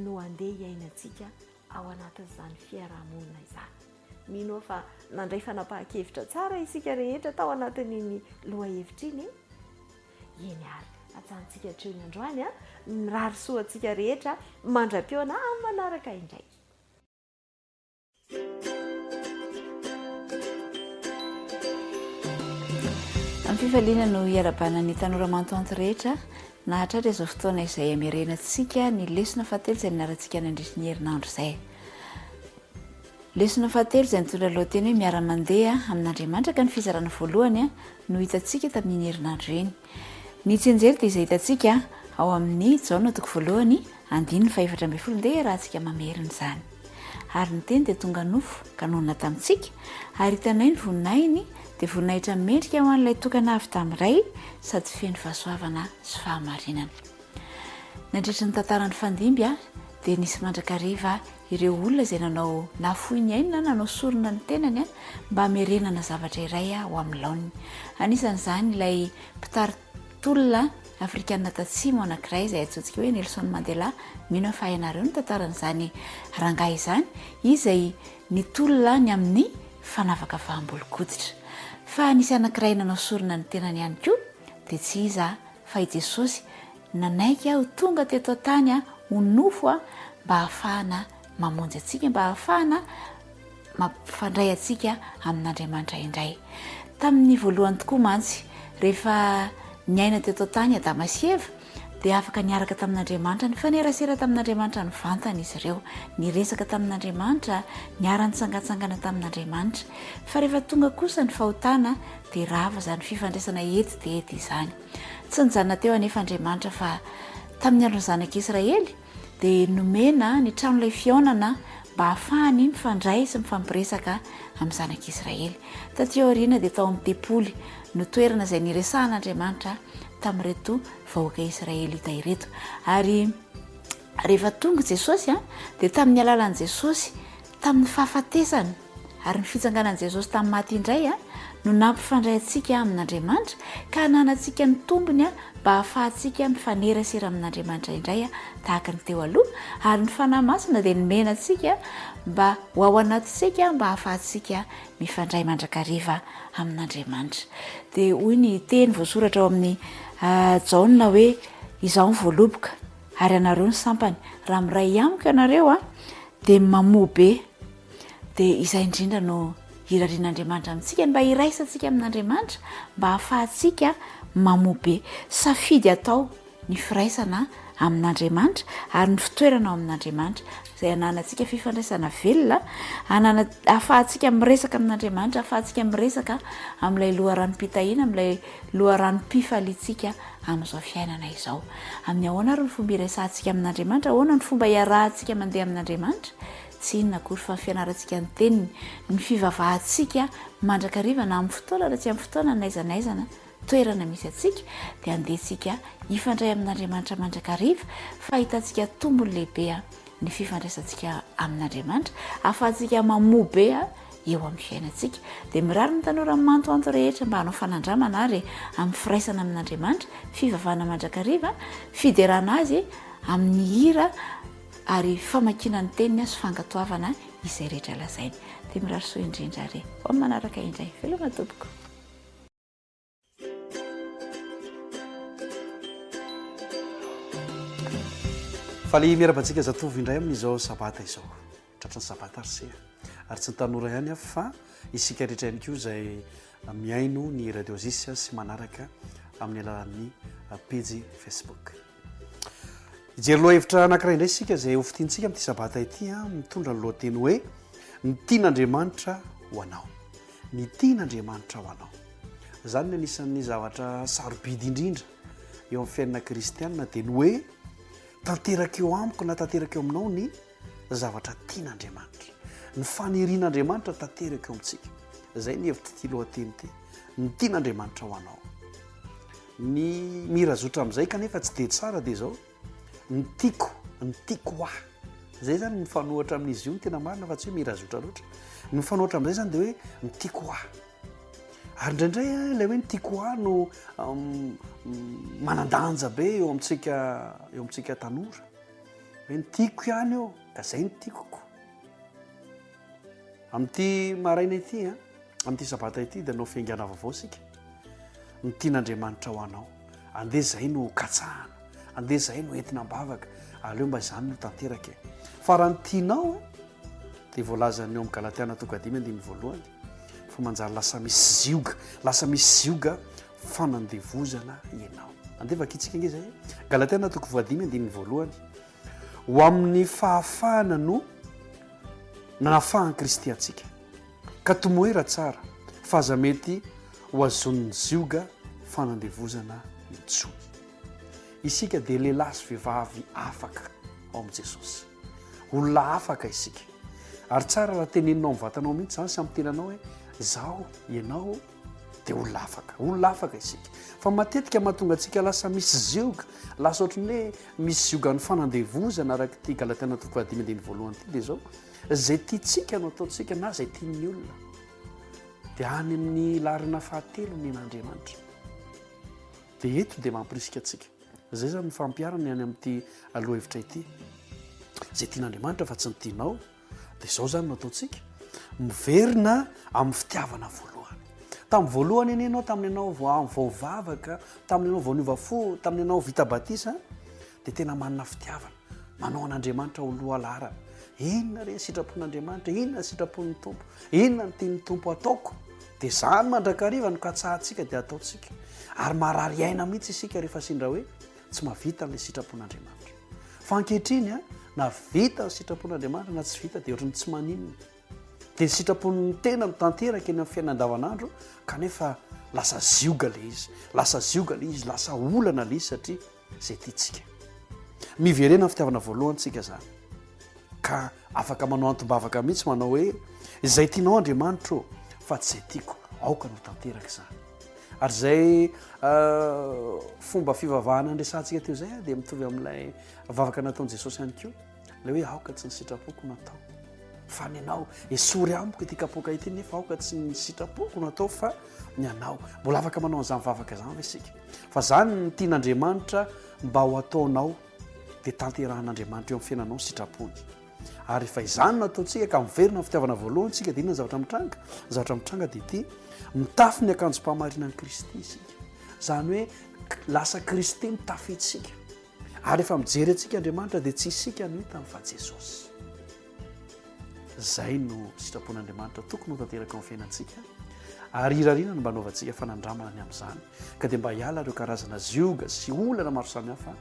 no andeha hiainantsika ao anatin'izany fiarahamonina izany. Mino fa nandray fanapahan-kevitra tsara isika rehetra tao anatin'iny lohahevitra iny. Eny ary atsantsika hatreo ny androany mirary soantsika rehetra mandra-piona amin'ny manaraka indray. Amin'ny fifaliana no hiarabana ny tanora mantoanto rehetra nahatratra izao fotoana izay amerenantsika ny lesona fahatelo izay niarantsika nandritry ny herinandro izay. Lesona fahatelo izay nitondra lohateny hoe miara-mandeha amin'Andriamanitra ka ny fizarana voalohany no hitantsika tamin'ny herinandro eny. Ny tsenjery dia izay hitantsika ao amin'ny Jaona toko voalohany 2:4 dia raha antsika mamerina izany. Ary ny teny dia tonga nofo ka nonona tamintsika, ary hitanay ny voninainy dia voninahitra mendrika ho an'ilay tokana avy tamin'iray sady feno fahasoavana sy fahamarinana. Nandritra ny tantaran'ny fandimby dia nisy mandrakariva ireo olona izay nanao nafoiny aina nanao sorona ny tenany mba hamerenana zavatra iray ho amin'ny laoniny. Anisan'izany ilay mpitaritolona afrikanina tatsimo anankiray izay atsotsika hoe Nelson Mandela. Mino fa hainareo ny tantaran'izany rangahy izany, izay nitolona ny amin'ny fanavaka fahambolo-koditra. Fa nisy anankiray nanao sorona ny tenany ihany koa dia tsy iza fa i Jesosy nanaiky ho tonga teto tany ho nofo mba hahafahana mamonjy atsika, mba hahafahana mampifandray atsika amin'Andriamanitra indray. Tamin'ny voalohany tokoa mantsy rehefa niaina teto tany Adama sy Eva dia afaka niaraka tamin'Andriamanitra, nifanerasera tamin'Andriamanitra ny vantana izy ireo, niresaka tamin'Andriamanitra, niara-nitsangatsangana tamin'Andriamanitra. Fa rehefa tonga kosa ny fahotana dia rava izany fifandraisana ety dia ety izany. Tsy nijanona teo anefa Andriamanitra fa tamin'ny andron'ny zanak'Israely dia nomena ny tranon'ilay fihaonana mba hahafahany mifandray sy mifampiresaka amin'ny zanak'Israely. Taty aoriana dia tao amin'ny tempoly no toerana izay niresahan'Andriamanitra tamin'ireto vahoaka Israely hita ireto. Ary rehefa tonga Jesosy dia tamin'ny alalan'i Jesosy, tamin'ny fahafatesany ary ny fitsanganan'i Jesosy tamin'ny maty indray no nampifandray antsika amin'Andriamanitra ka hananantsika ny tombony mba hahafahantsika mifanerasera amin'Andriamanitra indray tahaka ny teo aloha, ary ny fanahy masina dia nomena antsika mba ho ao anatintsika mba hahafahantsika mifandray mandrakariva amin'Andriamanitra. Dia hoy ny teny voasoratra ao amin'ny Jaona hoe izaho ny voaloboka ary anareo ny sampany, raha miray amiko ianareo dia mamoa be. Dia izay indrindra no irarian'Andriamanitra amintsika mba hiraisantsika amin'Andriamanitra mba hahafahantsika mamobe safidy atao ny firaisana amin'andriamanitra ary ny fitoerana ao amin'andriamanitra izay ananantsika fifandraisana velona ahafahantsika miresaka amin'andriamanitra ahafahantsika miresaka amin'ilay loharanom-pitahiana amin'ilay loharanom-pifalitsika amin'izao fiainana izao amin'ny ahoana ary ny fomba irasantsika amin'andriamanitra ahoana ny fomba iarahantsika mandeha amin'andriamanitra tsy inona akory fa ny fianarantsika ny teniny ny fivavahantsika mandrakariva na amin'ny fotoana na tsy amin'ny fotoana naizanaizana toerana misy atsika dia andehantsika ifandray amin'andriamanitra mandrakariva fa hitantsika tombony lehibe ny fifandraisantsika amin'andriamanitra ahafahantsika mamobe eo amin'ny fiainantsika dia mirary ny tanora mantoanto rehetra mba hanao fanandramana ary amin'ny firaisana amin'andriamanitra fivavahana mandrakariva fiderana azy amin'ny hira ary famakiana ny teniny sy fangatoavana izay rehetra lazainy dia mirary soa indrindra re ao manaraka indray veloma tompoko. faly miarabantsika zatovy indray amin'izao sabata izao tratran'ny sabata arsea ary tsy ny tanora ihany fa isika rehetra ihany koa izay miaino ny radiozis sy manaraka amin'ny alalan'ny pejy facebook. Ijeryloha hevitra anankiray indray isika izay hofitintsika amin'ity sabata ity mitondra ny lohateny hoe ny tian'Andriamanitra ho anao, ny tian'Andriamanitra ho anao. Izany ny anisan'ny zavatra sarobidy indrindra eo amin'ny fiainana kristianina dia ny hoe tanteraka eo amiko na tanteraka eo aminao ny zavatra tian'Andriamanitra, ny fanirian'Andriamanitra tanteraka eo amintsika. Izay ny hevitra ity lohateny ity, ny tian'Andriamanitra ho anao. Ny mirazotra amin'izay kanefa tsy dia tsara dia izao ny tiako aho. Izay zany ny fanohatra amin'izy io ny tena marina fa tsy hoe mirazotra loatra. Ny fanohatra amin'izay zany dia hoe ny tiako aho. Ary indraindray ilay hoe ny tiako aho no manandanja be eo amintsika tanora. Hoe ny tiako ihany eo, ka izay ny tiakoko. Amin'ity maraina ity, amin'ity sabata ity dia nao fiaingana vaovao sika. Ny tian'Andriamanitra ho anao. Andeha izay no katsahana. Andeha izay no entina mbavaka. Aleo mba izany no tanteraka. Fa raha ny tianao dia voalazany eo amin'ny Galatiana 5:1 fa manjary lasa misy zioga fanandevozana ianao. Andeha vakitsika nge izay. Galatiana 5:1 ho amin'ny fahafahana no nanafahan'i Kristy antsika. Ka tomoera tsara fa aza mety ho azon'ny zioga fanandevozana intsony. Isika dia lehilahy sy vehivavy afaka ao amin'i Jesosy. Olona afaka isika. Ary tsara raha teneninao mivatanao mihitsy izany sy amin'ny tenanao hoe izaho, ianao dia olona afaka isika. Fa matetika mahatonga antsika lasa misy zioga, lasa ohatran'ny hoe misy zioga ny fanandevozana araka ity Galatiana 5:1 ity dia izao izay tiantsika no ataontsika na izay tian'ny olona dia any amin'ny larina fahatelo ny an'Andriamanitra. Dia eto dia mampirisika antsika. Izay zany ny fampiarana any amin'ity aloha hevitra ity. Izay tian'Andriamanitra fa tsy ny tianao dia izao zany no ataontsika. Miverina amin'ny fitiavana voalohany. Tamin'ny voalohany eny ianao, tamin'ny ianao vao vavaka, tamin'ny ianao vao niova fo, tamin'ny ianao vita batisa dia tena manana fitiavana. Manao an'Andriamanitra ho loha lara. Inona re sitrapon'Andriamanitra, inona sitrapon'ny Tompo, inona ny tian'ny Tompo ataoko. Dia izany mandrakariva no katsahantsika dia ataontsika. Ary marary aina mihitsy isika rehefa sindra hoe tsy mahavita n'ilay sitrapon'Andriamanitra. Fa ankehitriny na vita ny sitrapon'Andriamanitra na tsy vita dia ohatrany tsy maninona. Dia sitrapon'ny tena mitanteraka eny amin'ny fiainana andavanandro kanefa lasa zioga ilay izy, lasa olana ilay izy satria izay tiantsika. Miverena ny fitiavana voalohany tsika zany. Ka afaka manao antom-bavaka mihitsy manao hoe izay tianao Andriamanitra fa tsy izay tiako, aoka no tanteraka izany. Ary izay fomba fivavahana andresantsika teo izay dia mitovy amin'ilay vavaka nataon'i Jesosy ihany koa. Ilay hoe aoka tsy ny sitrapoko natao. Fa ny anao esory amiko ity kapoaka ity nefa aoka tsy ny sitrapoko natao fa ny anao. Mbola afaka manao an'izany vavaka izany ve isika. Fa izany ny tian'Andriamanitra mba ho ataonao dia tanterahan'Andriamanitra eo amin'ny fiainanao sitrapony. Ary fa izany no ataontsika ka miverina ny fitiavana voalohany tsika dia inona ny zavatra mitranga? Ny zavatra mitranga dia ity mitafy ny akanjom-pamarinan'i Kristy isika. Izany hoe lasa Kristy mitafy itsika. Ary efa mijery antsika Andriamanitra dia tsy isika no hita fa Jesosy. Izay no sitrapon'Andriamanitra tokony ho tanteraka amin'ny fiainantsika. ary irariana no mba naovantsika fanandramana ny amin'izany ka dia mba hiala ireo karazana zioga sy olana maro samihafa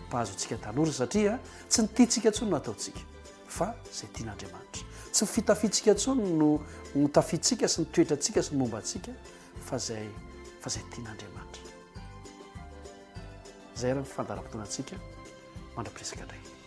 mpahazo antsika tanora satria tsy nytiantsika ntsony no ataontsika fa izay tian'andriamanitra tsy fitafiantsika ntsony no tafiantsika sy nytoetrantsika sy ny momba antsika fa zay tian'andriamanitra zay raha ny fandaram-potoanantsika mandra-piresaka indray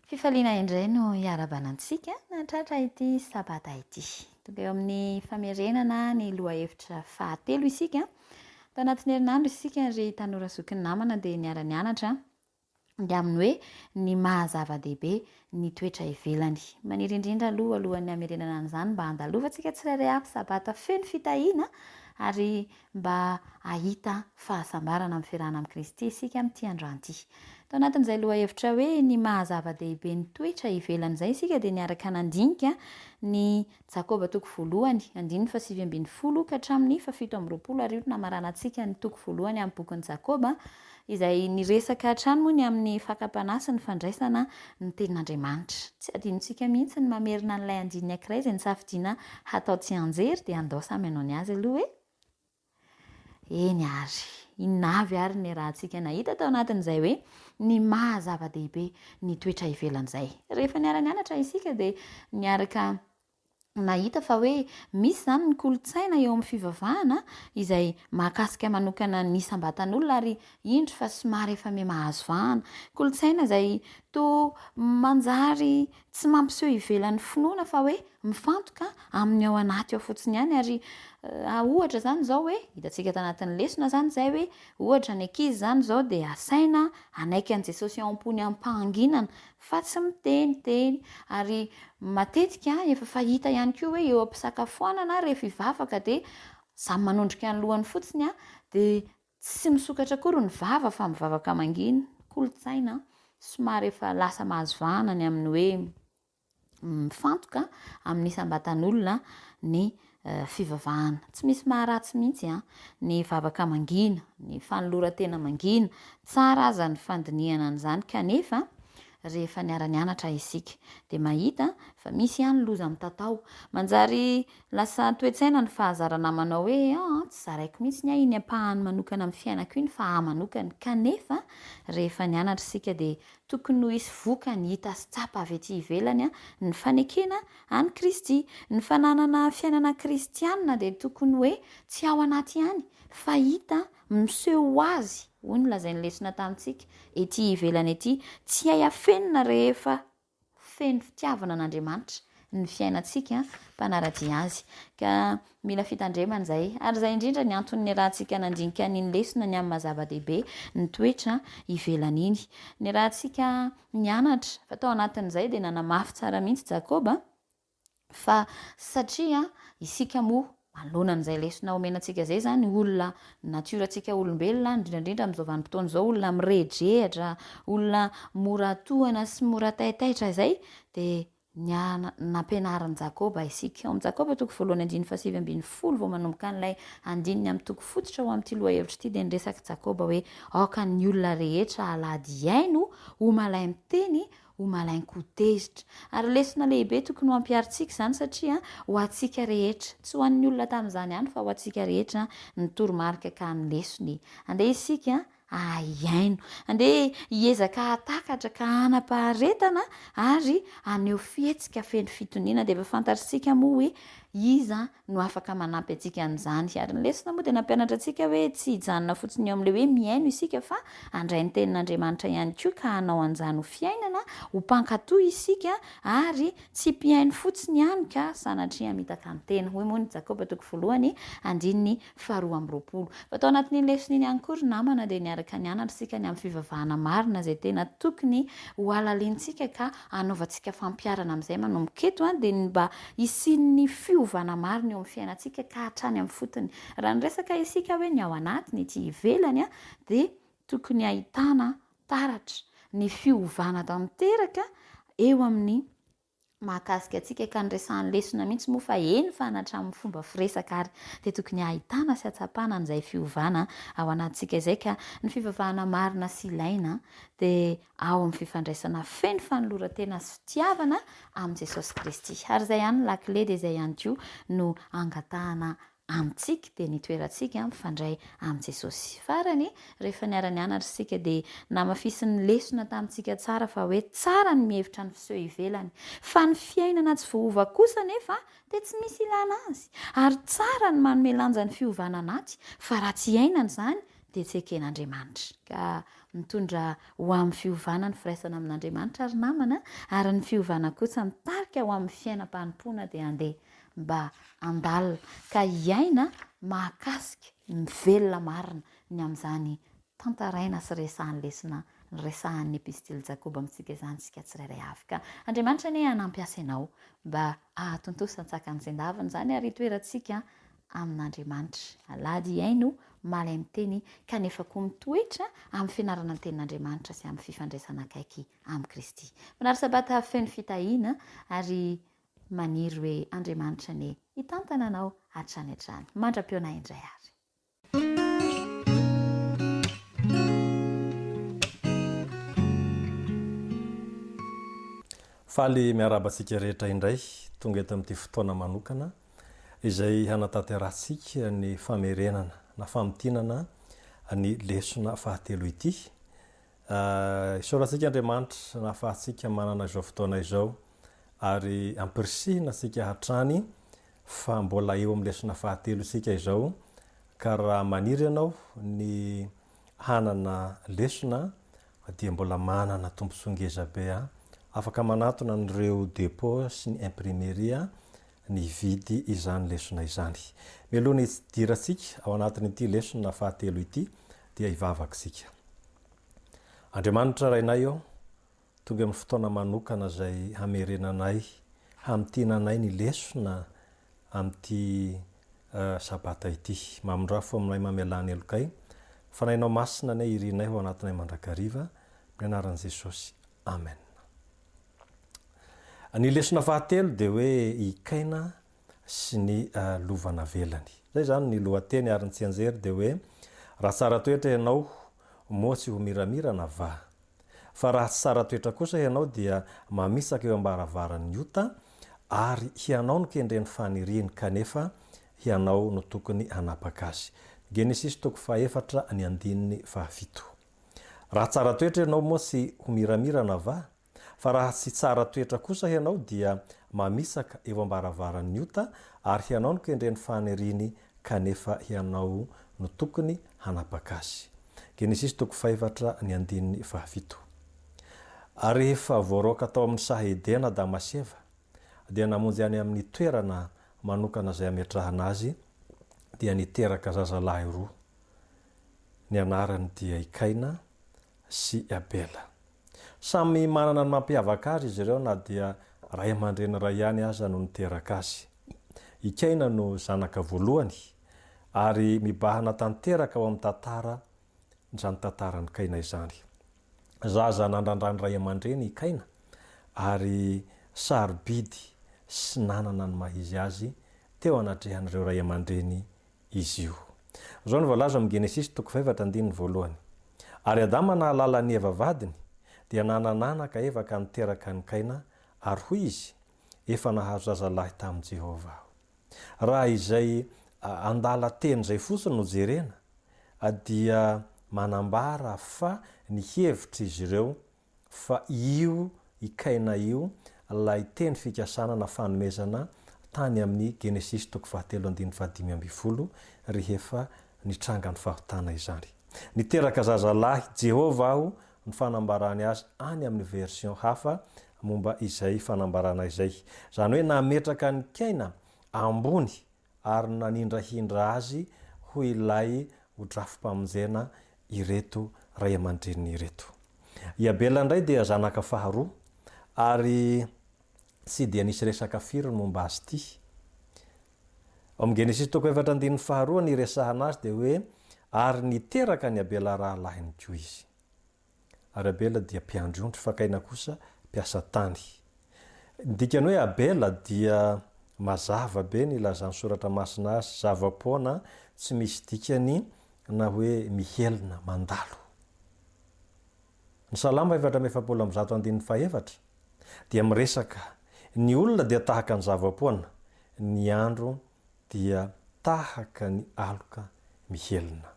fifaliana indray no hiarabanantsika natratra ity sabata ity tonga eo amin'ny famerenana ny loha hevitra fahatelo isika tao anatin'ny herinandro isika ry tanora zoky ny namana dia niara-nianatra ny amin'ny hoe ny mahazava-dehibe ny toetra ivelany maniry indrindra alohan'ny hamerenana an'izany mba handalovatsika tsirairay avy sabata feno fitahiana ary mba ahita fahasambarana amin'ny fiarahana amin'ny Kristy isika amin'ity androany ity. Tao anatin'izay loha hevitra hoe ny mahazava-dehibe ny toetra ivelany izay isika dia niaraka nandinika ny Jakoba 1:9-10 ka hatramin'ny 7:20 arivo namaranantsika ny 1 amin'ny bokin'ny Jakoba izay niresaka hatrany moa ny amin'ny fakam-panasy ny fandraisana ny tenin'Andriamanitra. Tsy adinontsika mihitsy ny mamerina n'ilay andiny ankiray izay nisafidiana hatao tsy anjery dia andao samy hanao ny azy aloha eny ary inavy ary ny rahantsika nahita tao anatin'izay hoe ny mahazava-dehibe ny toetra ivelan'izay. Rehefa niara-nianatra isika dia niaraka nahita fa hoe misy zany ny kolotsaina eo amin'ny fivavahana izay mahakasika manokana ny sambatan'olona ary indro fa somary efa mahazo vahana. Kolotsaina izay to manjary tsy mampiseho ivelan'ny finoana fa hoe mifantoka amin'ny ao anaty ao fotsiny ihany ary ohatra zany zao hoe hitantsika tanatin'ny lesona zany izay hoe ohatra ny ankizy zany zao dia asaina anaiky an' Jesosy ao am-pony am-pahanginana fa tsy miteniteny ary matetika efa fahita ihany koa hoe eo am-pisakafoanana rehefa ivavaka dia samy manondrika ny lohany fotsiny dia tsy misokatra kory ny vava fa mivavaka mangina. Kolotsaina somary efa lasa mahazo vahana ny amin'ny hoe mifantoka amin'ny sambatan'olona ny fivavahana. Tsy misy maharatsy mihitsy ny vavaka mangina, ny fanoloran-tena mangina, tsara aza ny fandinihana an'izany kanefa rehefa niara-nianatra isika dia mahita fa misy ihany loza mitatao manjary lasa toetsaina ny fahazarana manao hoe tsy zaraiko mihitsy ny iny ampahany manokana amin'ny fiainako iny fa manokana kanefa rehefa nianatra isika dia tokony ho isy vokany hita sy tsapa avy ety ivelany ny fanekena any Kristy, ny fananana fiainana kristianina dia tokony hoe tsy ao anaty ihany fa hita miseho azy hoy ny lazain'ny lesona tamintsika ety ivelany ety tsy hay afenina rehefa feno fitiavana an'Andriamanitra ny fiainantsika mpanaradia azy ka mila fitandremana izay ary izay indrindra ny antony rahantsika nandinika n'iny lesona ny amin'ny mazava-dehibe ny toetra ivelany iny. Ny rahantsika nianatra fa tao anatin'izay dia nanamafy tsara mihitsy Jakoba fa satria isika moa manoloanan'izay lesona omenantsika izay zany olona natiorantsika olombelona indrindrandrindra amin'izao vanim-potoana izao olona miredrehatra, olona mora tohana sy mora taitaitra izay dia nampianaran'i Jakoba isika. Ao amin'ny Jakoba 1:7-10 vao manomboka an'ilay andininy amin'ny toko fototra ho amin'ity loha hevitra ity dia niresaka Jakoba hoe aoka ny olona rehetra alady aino ho malay miteny ho malainy kotezitra ary lesona lehibe tokony ho ampiarintsika izany satria ho antsika rehetra tsy ho an'ny olona tamin'izany ihany fa ho antsika rehetra ny toromarika ka ny lesony andeha isika aino andeha hiezaka hatakatra ka hanapaharetana ary aneo fihetsika feno fitoniana dia efa fantatritsika moa hoe iza no afaka manampy antsika an'izany ary ny lesona moa dia nampianatra antsika hoe tsy hijanona fotsiny eo amin'ilay hoe miaino isika fa andray ny tenin'Andriamanitra ihany koa ka hanao an'izany ho fiainana ho mpankatoy isika ary tsy mpiaino fotsiny ihany ka sanatria mitaka ny tena hoy moa ny Jakoba 1:2-20 fa tao anatin'ny lesona iny ihany koa ry namana dia niaraka nianatra isika ny amin'ny fivavahana marina izay tena tokony ho alaliantsika ka hanaovantsika fampiarana amin'izay manomboka eto dia mba hisin'ny fiovana marina eo amin'ny fiainantsika ka hatrany amin'ny fotony. Raha niresaka isika hoe ny ao anatiny ety ivelany dia tokony ahitana taratra ny fiovana tanteraka eo amin'ny mahakasika antsika ka nyresahan'ny lesona mihitsy moa fa eny fa hanatramin'ny fomba firesaka ary dia tokony ahitana sy hatsapana an'izay fiovana ao anatintsika izay ka ny fivavahana marina sy ilaina dia ao amin'ny fifandraisana feno fanoloran-tena sy fitiavana amin'i Jesosy Kristy ary izay ihany lakile dia izay ihany koa no angatahana amintsika dia nitoerantsika mifandray amin'i Jesosy. Farany rehefa niara-nianatra isika dia namafisin'ny lesona tamintsika tsara fa hoe tsara ny mihevitra ny fiseho ivelany fa ny fiainana tsy voahova kosa nefa dia tsy misy ilana azy ary tsara ny manome lanja ny fiovana anaty fa raha tsy iainana izany dia tsy eken'Andriamanitra ka mitondra ho amin'ny fiovana ny firaisana amin'Andriamanitra ary namana, ary ny fiovana kosa mitarika ho amin'ny fiainam-panimpona dia andeha mba andalina ka hiaina mahakasika mivelona marina ny amin'izany tantaraina sy resahan'ny lesina ny resahan'ny epistily Jakoba amintsika izany sika tsirairay avy. Ka Andriamanitra ne hanampiasa ianao mba ahatontosan-tsakan'izay-davana izany ary hitoerantsika amin'Andriamanitra. Alady hiaino malay miteny kanefa koa mitoetra amin'ny fianarana ny tenin'Andriamanitra sy amin'ny fifandraisana akaiky amin'ny Kristy. Manary sabata feno fitahiana ary maniry hoe Andriamanitra ne hitantana anao hatrany hatrany. Mandra-piona indray ary. Faly miarabantsika rehetra indray tonga eto amin'ity fotoana manokana izay hanatanterantsika ny famerenana na famitinana ny lesona fahatelo ity. Isaorantsika Andriamanitra nahafahantsika manana izao fotoana izao ary ampirisihina sika hatrany fa mbola eo amin'ny lesona fahatelo isika izao, ka raha maniry ianao ny hanana lesona dia mbola manana tombotsongeza be afaka manatona n'ireo dépôt sy ny imprimeria ny vidy izany lesona izany. Mialoha ny diratsika ao anatin'ity lesona fahatelo ity dia hivavaksika. Andriamanitra rainay ao, tonga amin'ny fotoana manokana izay hamerenanay, hamitinanay ny lesona amin'ity sabata ity. Mamondrafo aminay mamelany elokay, fanainao masina nay irinay ao anatinay mandrakariva, amin'ny anaran'i Jesosy. Amen. Ny lesona fahatelo dia hoe hikaina sy ny lovana velany. Zay zany ny lohateny ary ny tsy anjery dia hoe raha tsara toetra ianao moa tsy ho miramira na va. Fa raha tsy tsara toetra kosa ianao dia mamisaka eo ambaravarany ota ary hianao no kendren'ny faniriny kanefa hianao no tokony hanapaka azy. Genesis 4:4-7. Raha tsara toetra ianao moa tsy ho miramira na va. Fa raha tsy tsara toetra kosa ianao dia mamisaka eo ambaravarany ota ary hianao no kendren'ny faniriny kanefa hianao no tokony hanapaka azy. Genesis 5:7. Ary rehefa voaroaka tao amin'ny sahedena Adama sy Eva dia namonjy any amin'ny toerana manokana izay ametrahana azy dia niteraka zazalahy roa. Ny anarany dia Ikaina sy Abela. Samy manana ny mampiavaka azy izy ireo na dia ray aman-dreny ray ihany aza no niteraka azy. Ikaina no zanaka voalohany ary mibahana tanteraka ao amin'ny tantara izany tantarany Kaina izany. Zaza nandrandrany ray aman-dreny Ikaina ary sarobidy sy nanana ny mahizy azy teo anatrehan'ireo ray aman-dreny izy io. Zao ny voalaza amin'ny Genesis 5:1. Ary Adama nahalala ny Eva vadiny dia nanananaka Eva ka niteraka ny Kaina ary hoy izy efa nahazo zazalahy tamin'i Jehova. Raha izay andala teny izay fotsiny no jerena dia manambara fa ny hevitra izy ireo fa io Ikaina io ilay teny fikasana na fanomezana tany amin'ny Genesis 3:5 rehefa nitranga ny fahotana izany. Niteraka zazalahy Jehova aho ny fanambarany azy any amin'ny version hafa momba izay fanambarana izay. Zany hoe nametraka ny Kaina ambony ary nanindrahindra azy ho ilay hodrafim-pamonjena ireto ray aman-dreny ireto. I Abela indray dia zanaka faharoa ary tsy dia nisy resaka firy momba azy ity. Amin'ny Genesis 4:2 ny resahana azy dia hoe ary niteraka ny Abela rahalahiny koa izy. Ary Abela dia mpiandry ondry fa Kaina kosa mpiasa tany. Dikany hoe Abela dia mazava be ny lazan'ny soratra masina azy, zava-poana tsy misy dikany na hoe mihelina mandalo. Ny Salama 4:107 dia miresaka ny olona dia tahaka ny zava-poana, ny andro dia tahaka ny aloka mihelina.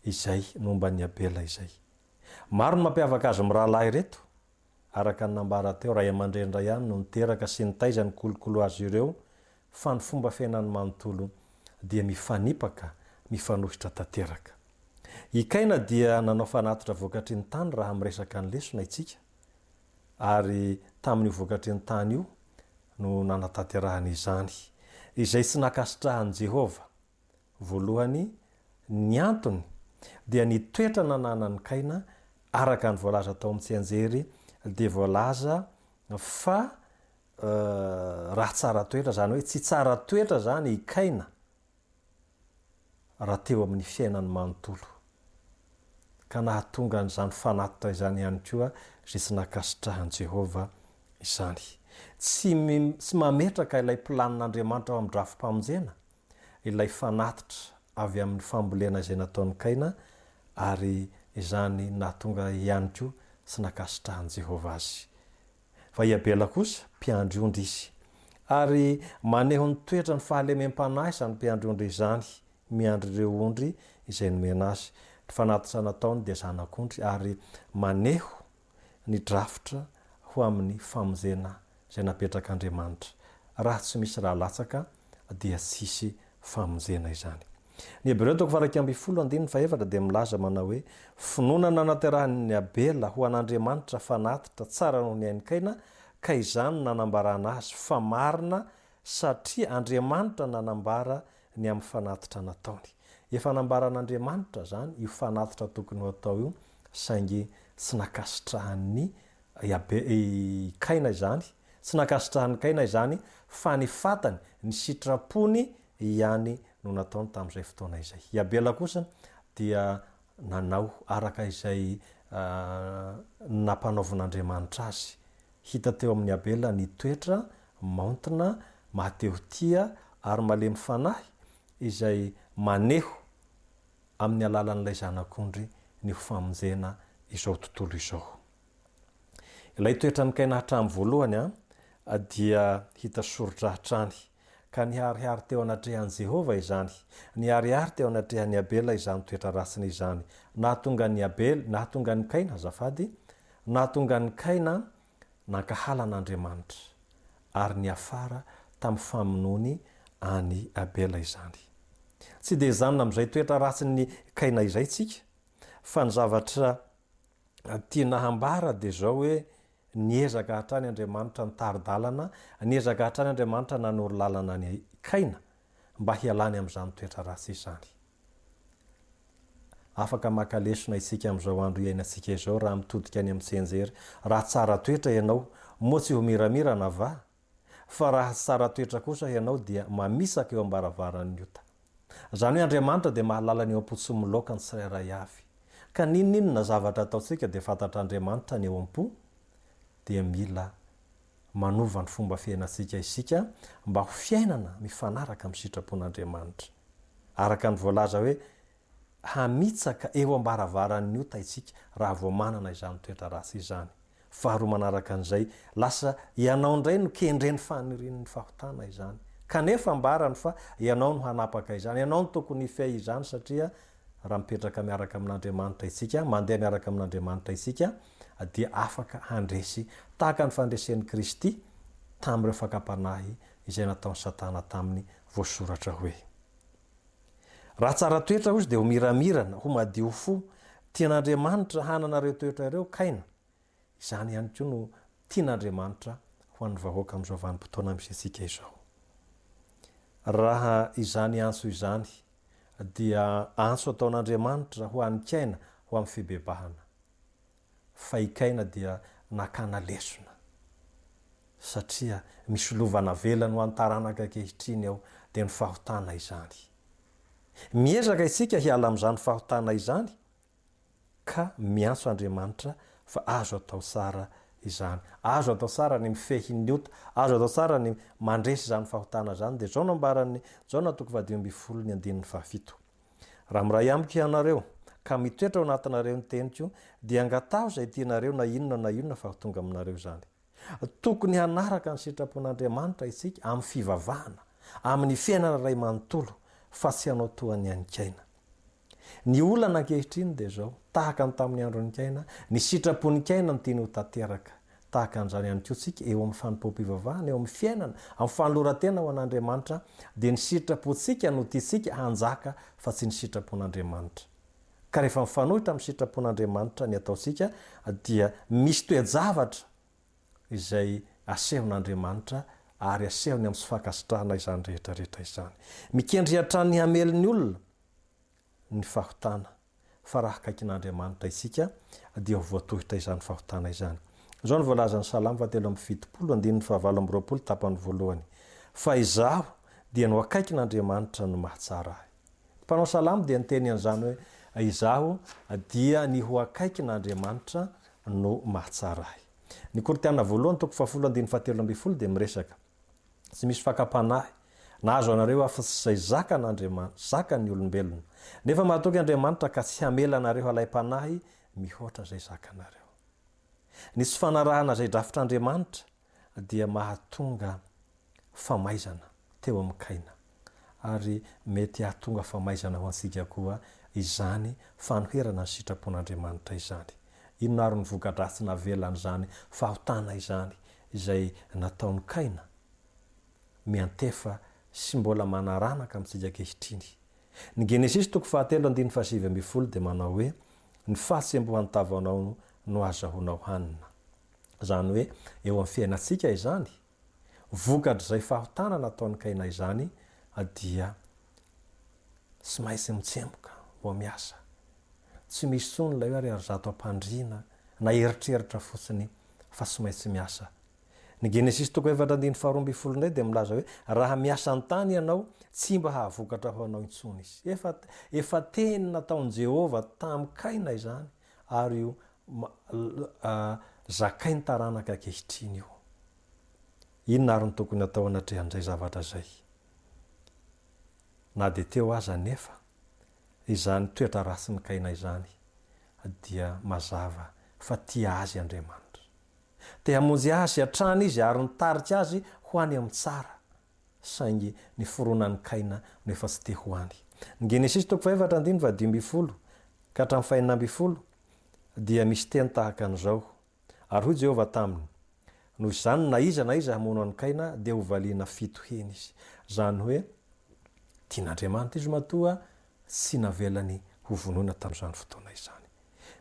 Izay momba ny Abela izay. Maro ny mampiavaka azy mirahalahy reto, araka ny nambara teo ray aman-dreny ray ihany no niteraka sy nitaiza ny kolokolo azy ireo, fa ny fomba fiainany manontolo dia mifanipaka, mifanohitra tanteraka. ikaina dia nanao fanatitra vokatry ny tany raha miresaka ny lesona itsika ary tamin'io vokatry ny tany io no nanatanterahany izany izay tsy nakasitrahan'i Jehova. Voalohany ny antony dia nitoetra nananany Kaina araka ny voalaza tao amin'ny tsianjery dia voalaza fa raha tsara toetra zany hoe tsy tsara toetra zany i Kaina raha teo amin'ny fiainany manontolo ka nahatonga n'izany fanatitra izany ihany koa izay tsy nakasitrahan'i Jehova izany. Tsy mametraka ilay planin'Andriamanitra ao amin'ny drafim-pamonjena ilay fanatitra avy amin'ny fambolena izay nataon'ny Kaina ary izany nahatonga ihany koa tsy nakasitrahan'i Jehova azy. Fa i Abela kosa mpiandry ondry izy ary maneho ny toetra ny fahalemem-panahy izany mpiandry ondry izany, miandry ireo ondry izay nomena azy. Ny fanatitra nataony dia zanak'ondry ary maneho ny drafitra ho amin'ny famonjena izay napetrak'Andriamanitra. Raha tsy misy raha latsaka dia tsisy famonjena izany. Ny Hebreo 1:14 dia milaza manao hoe finoana naterahan'ny Abela ho an'Andriamanitra fanatitra tsara noho ny ain'ny Kaina ka izany nanambarana azy fa marina satria Andriamanitra nanambara ny amin'ny fanatitra nataony. Efa nambaran'Andriamanitra zany io fanatitra tokony ho atao io saingy tsy nakasitrahan'ny Kaina izany, tsy nakasitrahan'ny Kaina izany fa ny fatany ny sitrapony ihany no nataony tamin'izay fotoana izay. I Abela kosa dia nanao araka izay nampanaovan'Andriamanitra azy. Hita teo amin'ny Abela ny toetra maontina, mahatehotia ary malemy fanahy izay maneho amin'ny alalan'ilay zanak'ondry ny famonjena izao tontolo izao. Ilay toetra ny Kaina hatramin'ny voalohany dia hita soritra hatrany ka niharihary teo anatrehan'i Jehova izany, niharihary teo anatrehan'ny Abela izany toetra ratsiny izany. Nahatonga ny Kaina azafady, nahatonga ny Kaina nankahala an'Andriamanitra ary niafara tamin'ny famonoany any Abela izany. Tsy dia izany amin'izay toetra ratsiny Kaina izay tsika, fa ny zavatra tiana hambara dia zao hoe niezaka hatrany Andriamanitra nitary-dalana, niezaka hatrany Andriamanitra nanoro lalana ny Kaina mba hialany amin'izany toetra ratsy izany. Afaka maka lesona isika amin'izao andro iainantsika izao raha mitodika any amin'ny tsianjery. Raha tsara toetra ianao, moa tsy ho miramirana va? Fa raha tsara toetra kosa ianao dia mamisaka eo am-baravaran'ny ota. Zany hoe Andriamanitra dia mahalala ny eo am-po sy milaoka ny tsirairay avy. Ka ninona zavatra ataontsika dia fantatr'Andriamanitra ny eo am-po dia mila manova ny fomba fiainantsika isika mba ho fiainana mifanaraka amin'ny sitrapon'Andriamanitra. Araka ny voalaza hoe hamitsaka eo am-baravaran'ny ota isika raha vao manana izany toetra ratsy izany. Faharoa manaraka an'izay, lasa ianao indray no kendren'ny fanirian'ny fahotana izany. Kanefa ambarany fa ianao no hanapaka izany, ianao no tokony hifehy izany satria raha mipetraka miaraka amin'Andriamanitra isika, mandeha miaraka amin'Andriamanitra isika, dia afaka handresy tahaka ny fandresen'i Kristy tamin'ireo fakapanahy izay nataon'ny Satana tamin'ny voasoratra hoe raha tsara toetra ozy dia ho miramirana, ho madio fo, tian'Andriamanitra hananareo toetra ireo Kaina. Izany ihany koa no tian'Andriamanitra ho an'ny vahoaka amin'izao vanim-potoana misy antsika izao. Raha izany antso izany dia antso ataon'Andriamanitra ho an'ny Kaina ho amin'ny fibebahana. Fa i Kaina dia nakana lesona satria misy lovana velany ho antaranaka ankehitriny ao dia ny fahotana izany. Miezaka isika hiala amin'izany fahotana izany ka miantso Andriamanitra fa azo atao tsara izany. Azo atao tsara ny mifehy ny ota, azo atao tsara ny mandresy izany fahotana izany. Dia zao nambaran'ny Jaona 2:17. Raha miray amiko ianareo ka mitoetra ao anatinareo ny teniko dia angatao izay tianareo na inona fa ho tonga aminareo izany. Tokony hanaraka ny sitrapon'Andriamanitra isika amin'ny fivavahana, amin'ny fiainana iray manontolo fa tsy hanao toa ny an'ny Kaina. Ny olana ankehitriny dia zao, tahaka ny tamin'ny andron'ny Kaina, ny sitrapon'ny Kaina no tiany ho tanteraka. Tahaka an'izany ihany koa tsika eo amin'ny fanimpom-pivavahana, eo amin'ny fiainana, amin'ny fanoloran-tena ho an'Andriamanitra, dia ny sitrapontsika no tiantsika hanjaka fa tsy ny sitrapon'Andriamanitra. ka rehefa mifanohitra amin'ny sitrapon'andriamanitra ny ataontsika dia misy toejavatra izay asehon'andriamanitra ary asehony amin'ny sy fakasitrahana izany rehetrarehetra izany. Mikendrihatra ny hamelony olona ny fahotana fa raha kaikin'andriamanitra isika dia voatohitra izany fahotana izany. Zao ny voalazan'ny Salamo 7:7-9 tapany voalohany. Fa izaho dia no akaikin'andriamanitra no mahatsara ahy. Mpanao salamo dia niteny an'izany hoe izaho dia ny ho akaikin'andriamanitra no mahatsara ahy. Ny Koritiana 1:7-7 dia miresaka tsy misy fakapanahy na azo anareo afa-tsy izay zakan'Andriamanitra, zakan'ny olombelona. Nefa mahatoky Andriamanitra ka tsy hamela anareo halay-panahy mihoatra izay zakanareo. Ny tsy fanarahana izay drafitr'Andriamanitra dia mahatonga famaizana teo amin'ny kaina. Ary mety hahatonga famaizana ho antsika koa izany fanoherana ny sitrapon'Andriamanitra izany. Inona ary ny voka-dratsy navelan'izany fahotana izany izay nataon'ny kaina miantefa sy mbola manaranaka amintsika kehitriny. Ny Genesis 3:7-7 dia manao hoe ny fahatsembohan'ny tavanao no azahoanao hanina. Zany hoe eo amin'ny fiainantsika izany vokatra izay fahotana nataon'ny kaina izany dia tsy maintsy mitsemboka vao miasa. Tsy misy tsony ilay hoe ary zato ampandriana na eritreritra fotsiny fa tsy maintsy miasa. Ny Genesis 4:12 ndray dia milaza hoe raha miasa an-tany ianao tsy mba hahavokatra ho anao intsony izy. Efa teny nataon'i Jehova tamin'ny kaina izany ary io zakainy taranaka kehitriny io. Inona ary ny tokony atao anatrehan'izay zavatra izay? Na dia teo aza nefa izany toetra ratsy ny kaina izany dia mazava fa tia azy Andriamanitra. Te hamonjy azy hatrany izy ary nitarika azy ho any amin'ny tsara. Saingy ny foronan'ny kaina no efa tsy te ho any. Ny Genesis 4:12 ka hatramin'ny 12 dia misy teny tahaka an'izao. Ary hoy Jehova taminy, noho izany na iza hamono an'ny kaina dia ho valiana fito heny izy. Zany hoe tian'Andriamanitra izy matoa tsy navelany ho vonoina tamin'izany fotoana izany.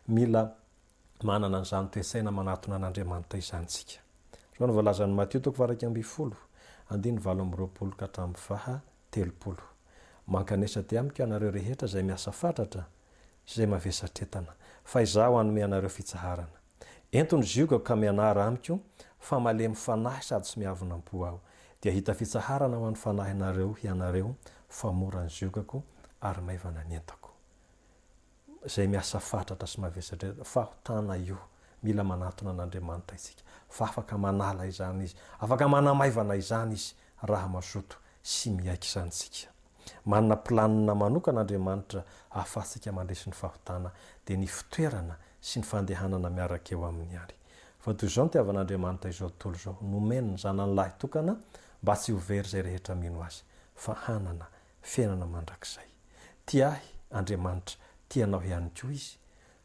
Mila manana an'izany toesaina manatona an'Andriamanitra izany tsika. Zao ny voalazan'ny Mateo 20:7-20 mankanesa ty amiko ianareo rehetra izay miasa fatratra izay mavesatretana fa izaho hanome anareo fitsaharana. Entony ziokako ka mianara amiko fa malemy fanahy sady tsy miavonam-po aho dia hita fitsaharana ho an'ny fanahy ianareo fa mora ny ziokako ary maivana ny entako. Izay miasa fatratra sy mavesatretana fahotana io mila manatona an'Andriamanitra isika fa afaka manala izany izy, afaka manamaivana izany izy raha mazoto sy miaika izany tsika. Manana planina manokana Andriamanitra ahafahantsika mandresy ny fahotana dia ny fitoerana sy ny fandehanana miaraka eo amin'ny any. Fa toy izao ny tiavan'Andriamanitra izao tontolo izao, nomeny ny zanany lahy tokana mba tsy ho very izay rehetra mino azy fa hanana fiainana mandrakizay. Tiahy Andriamanitra tianao ihany koa izy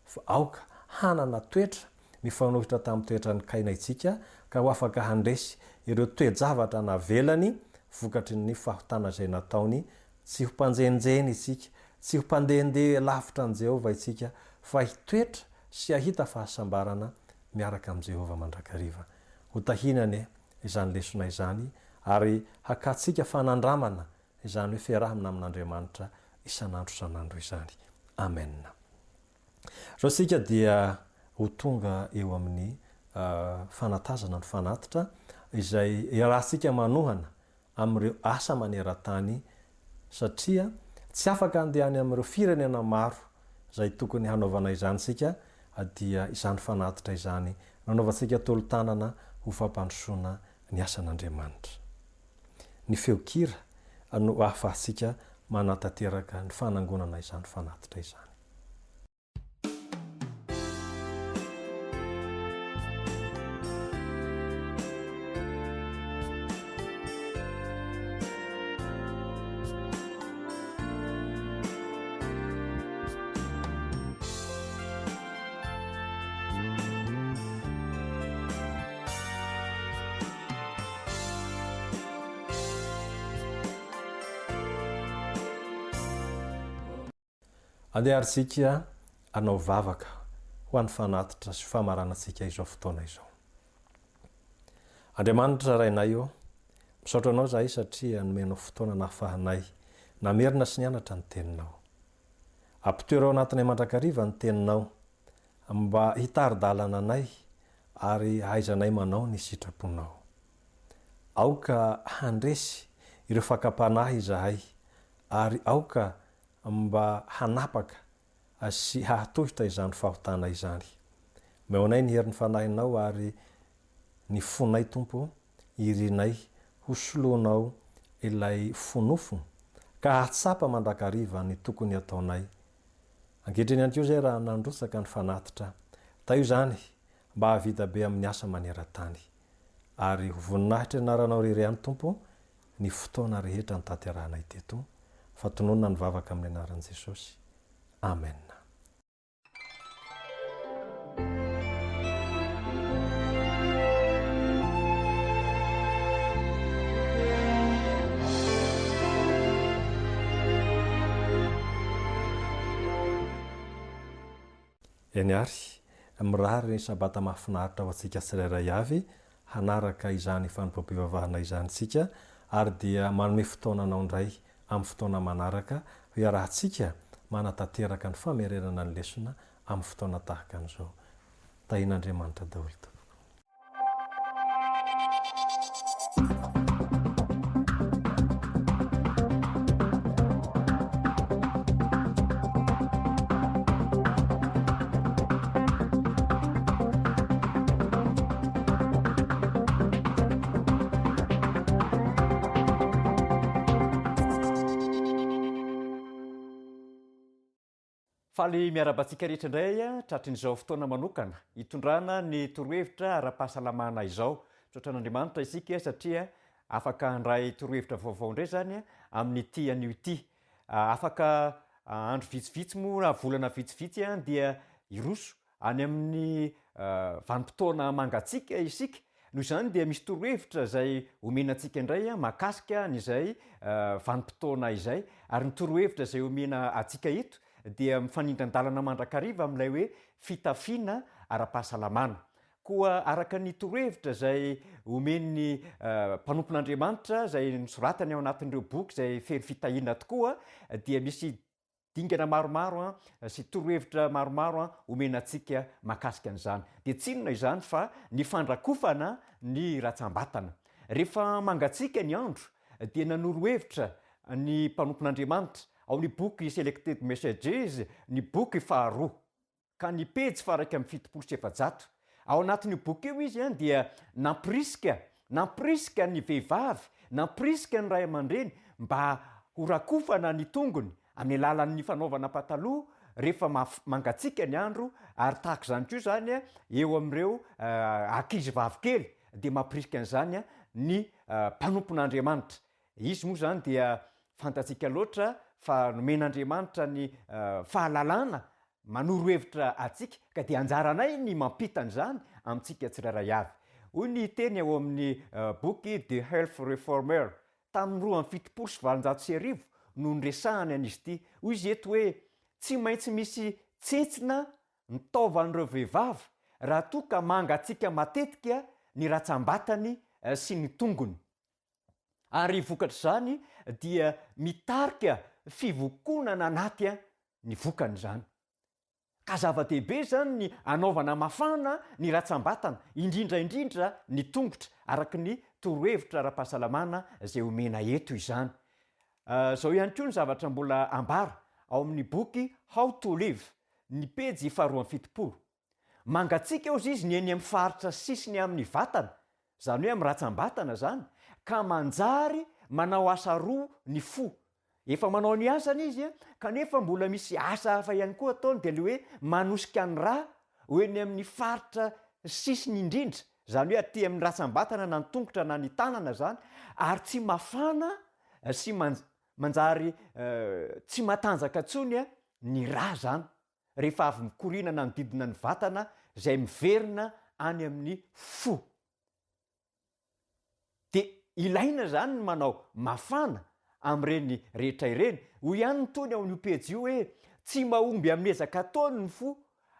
fa aoka hanana toetra mifanohitra tamin'ny toetra ny kaina itsika ka ho afaka handresy ireo toejavatra navelany vokatry ny fahotana izay nataony. Tsy ho mpanjenjeny isika, tsy ho mpandehandeha lavitra an' Jehova isika fa hitoetra sy hahita fahasambarana miaraka amin'i Jehova mandrakariva. Ho tahinany izany lesona izany ary hakatsika fanandramana izany hoe fiarahana amin'Andriamanitra isan'andro izany. Amen. Zao sika dia ho tonga eo amin'ny fanatazana ny fanatitra izay rahantsika manohana amin'ireo asa maneran-tany satria tsy afaka handehany amin'ireo firenena maro izay tokony hanaovana izany sika dia izany fanatitra izany nanaovantsika tolo-tanana ho fampandrosoana ny asan'Andriamanitra. Ny feokira no ahafahantsika manatateraka ny fanangonana izany fanatitra izany. Andeharisika anao vavaka ho an'ny fanatitra sy famaranantsika izao fotoana izao. Andriamanitra rainay eo, misaotra anao zahay satria nomenao fotoana nahafahanay namerina sy nianatra ny teninao. Ampitoerao anatinay mandrakariva ny teninao mba hitari-dalana anay ary ahaizanay manao ny sitraponao. Aoka handresy ireo fakapanahy izahay ary aoka mba hanapaka sy hahatohitra izany fahotana izany. Meonay ny herin'ny fanahinao ary ny fonay tompo irinay hosoloanao ilay fonofo ka hatsapa mandrakariva ny tokony ataonay. Ankehitriny ihany koa izay raha nandrotsaka ny fanatitra ta io izany mba havita be amin'ny asa maneran-tany ary ho voninahitra anaranao rery ihany tompo ny fotoana rehetra ny tanterahanay teto. Fatononona ny vavaka amin'ny anaran'i Jesosy. Amen. Eny ary, mirary sabata mahafinaritra ho antsika tsirairay avy hanaraka izany fanompoam-pivavahana izany tsika ary dia manome fotoananao indray amin'ny fotoana manaraka hiarahantsika manatanteraka ny famerenana ny lesona amin'ny fotoana tahaka an'izao. Tahin'Andriamanitra daholo tompoko. Faly miarabantsika rehetra indray tratrin'izao fotoana manokana hitondrana ny torohevitra ara-pahasalamana izao. Tsoatran'Andriamanitra isika satria afaka handray torohevitra vaovao indray zany amin'ny ity an'io ity. Afaka andro vitsivitsy moa volana vitsivitsy dia iroso any amin'ny vanim-potoana mangatsika isika. Noho izany dia misy torohevitra izay omenantsika indray mahakasika n'izay vanim-potoana izay ary ny torohevitra izay omena atsika eto dia mifanindran-dalana mandrakariva amin'ilay hoe fitafiana ara-pahasalamana. Koa araka ny torohevitra izay omen'ny mpanompon'Andriamanitra izay nisoratany ao anatin'ireo boky izay fery fitahiana tokoa dia misy dingana maromaro sy torohevitra maromaro omenantsika mahakasika an'izany. Dia tsy inona izany fa ny fandrakofana ny ratsambatana. Rehefa mangatsika ny andro dia nanoro-hevitra ny mpanompon'Andriamanitra ao ny boky Selected Messages, ny boky faharoa ka ny pejy faraka amin'ny 700. Ao anatin'io boky io izy dia nampirisika ny vehivavy, nampirisika ny ray aman-dreny mba horakofana ny tongony amin'ny alalan'ny fanaovana pataloha rehefa mangatsika ny andro ary tahaka izany koa zany eo amin'ireo ankizy vavikely dia mampirisika an'izany ny mpanompon'Andriamanitra. Izy moa zany dia fantatsika loatra fa nomen'Andriamanitra ny fahalalana manoro-hevitra atsika ka dia anjaranay ny mampita an'izany amintsika tsirairay avy. Hoy ny teny ao amin'ny boky The Health Reformer tamin'ny 1790 no niresahany an'izy ity. Hoy izy eto hoe tsy maintsy misy tsetsina nitaovan'ireo vehivavy raha toa ka mangatsika matetika ny ratsambatany sy ny tongony. Ary vokatr'izany dia mitarika fivokonana anaty ny vokany izany. Ka zava-dehibe zany ny anaovana mafana ny ratsambatana, indrindra ny tongotra araka ny torohevitra ara-pahasalamana izay omena eto izany. Zao ihany koa ny zavatra mbola ambara ao amin'ny boky How to Live, ny pejy 470. Mangatsika ozy izy ny eny amin'ny faritra sisiny amin'ny vatana, zany hoe amin'ny ratsambatana zany, ka manjary manao asa roa ny fo. Efa manao ny asany izy kanefa mbola misy asa hafa ihany koa ataony dia le hoe manosika ny rà ho eny amin'ny faritra sisiny indrindra, zany hoe aty amin'ny ratsambatana na ny tongotra na ny tanana zany, ary tsy mafana sy manjary tsy matanjaka tsony ny rà zany rehefa avy mikorina na nodidina ny vatana izay miverina any amin'ny fo. Dia ilaina zany ny manao mafana amin'ireny rehetra ireny. Ho ihany ny tony ao amin'io pejy io hoe tsy mahomby amin'ny ezaka ataony ny fo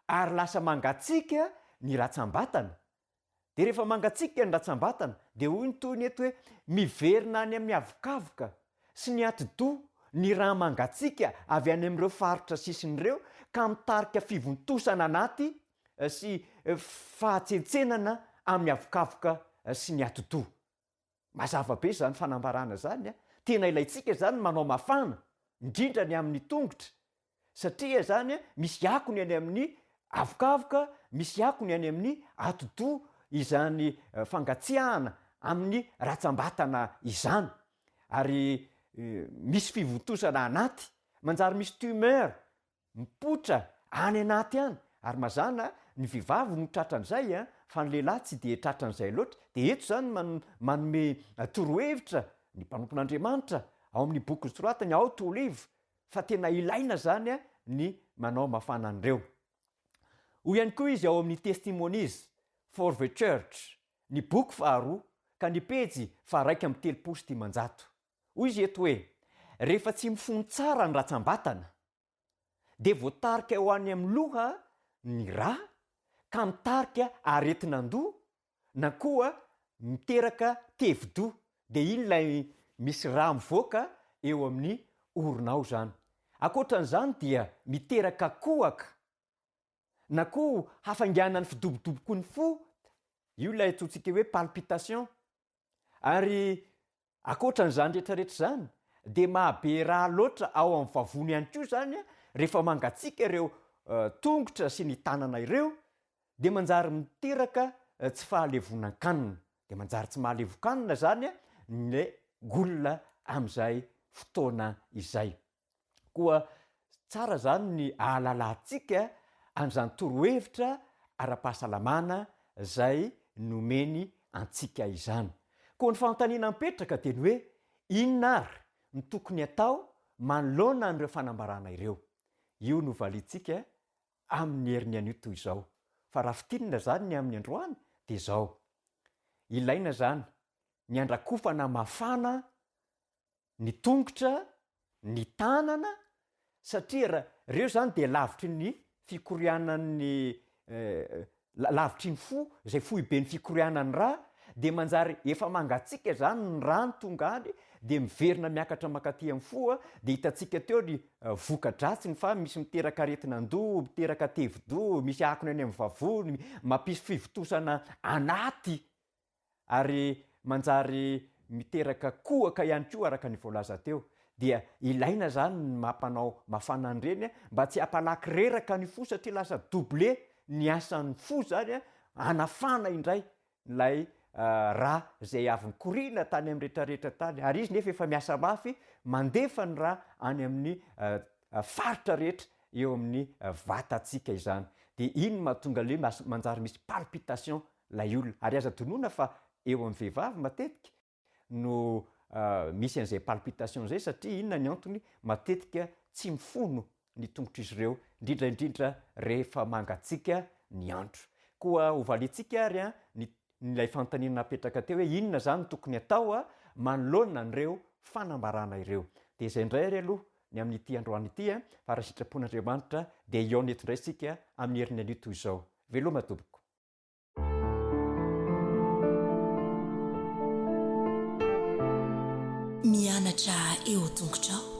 ary lasa mangatsika ny ratsambatana. De rehefa mangatsika ny ratsambatana de hoy ny toy ny eto hoe miverina any amin'ny avokavoka sy ny atido ny raha mangatsika avy any amin'ireo faritra sisin'ireo ka mitarika fivontosana anaty sy fahatsetsenana amin'ny avokavoka sy ny atido. Mazava be zany fanambarana zany a. Tena ilayntsika zany manao mafana indrindra ny amin'ny tongotra satria zany misy akony any amin'ny avokavoka, misy akony any amin'ny atido izany fangatsiahana amin'ny ratsambatana izany. Ary misy fivontosana anaty, manjary misy tumeur mipotra any anaty any. Ary mazana ny vehivavy no tratran'izay a, fa ny lehilahy tsy de tratran'izay loatra. De eto zany manome torohevitra ny mpanompon'Andriamanitra ao amin'ny boky soratany ao tolivo fa tena ilaina zany a ny manao mafana an'ireo. Hoy ihany koa izy ao amin'ny testimonies for the church ny boky faharoa ka ny pejy 1telopolo. Hoy izy eto hoe rehefa tsy mifono tsara ny ratsambatana de voatarika ho any amin'ny loha ny rà ka mitarika aretin'an-doha na koa miteraka tevido. De iny lay misy rà mivoaka eo amin'ny oronao zany. Ankoatran'izany dia miteraka kohaka na koa hafainganany fidobodoboko ny fo, io lay atsotsika hoe palpitation. Ary ankoatran'izany rehetrarehetra zany de mahabe raha loatra ao amin'ny vavony ihany koa zany rehefa mangatsika ireo tongotra sy ny tanana ireo de manjary miteraka tsy fahalevonan-kanina. De manjary tsy mahalevo-kanina zany ny golona amin'izay fotoana izay. Koa tsara zany ny ahalalantsika an'izany torohevitra ara-pahasalamana zay nomeny antsika izany. Koa ny fanontaniana mipetraka teny hoe inona ary ny tokony atao manoloana an'ireo fanambarana ireo. Io no valintsika amin'ny herin'ny anio toy izao. Fa raha fitinina zany ny amin'ny androany de izao. Ilaina zany ny andrakofana mafana ny tongotra, ny tanana satria reo zany de lavitry ny fikorianan'ny lavitry ny fo, zay fohiben'ny fikorianan'ny rà. De manjary efa mangatsika zany ny rano tonga any de miverina miakatra makaty amin'ny fo de hitantsika teo ny voka-dratsiny fa misy miteraka aretin'an-doha, miteraka tevido, misy akony any amin'ny vavony, mampisy fivotosana anaty ary manjary miteraka kohaka ihany koa araka ny voalaza teo. Dia ilaina zany ny mampanao mafana an'ireny mba tsy hampalaky reraka ny fo satria lasa doublé ny asan'ny fo zany anafana indray lay rà zay avy nikoriana tany amin'ny rehetrarehetra tany. Ary izy nefa efa miasa mafy mandefa ny rà any amin'ny faritra rehetra eo amin'ny vatantsika izany. De iny mahatonga le manjary misy palpitation lay olona. Ary aza tonoina fa eo amin'ny vehivavy matetika no misy an'izay palpitation zay satria inona ny antony matetika tsy mifono ny tongotr'izy ireo indrindraindrindra rehefa mangatsika ny andro. Koa hovalintsika ary nylay fanontaniana napetraka teo hoe inona zany tokony atao manoloana an'ireo fanambarana ireo. De izay indray ary aloha ny amin'ity androany ity fa raha sitrapon'Andriamanitra de eo neto indray sika amin'ny herin'ny anio toy izao. Veloma tompoko. Mianatra eo tongotrao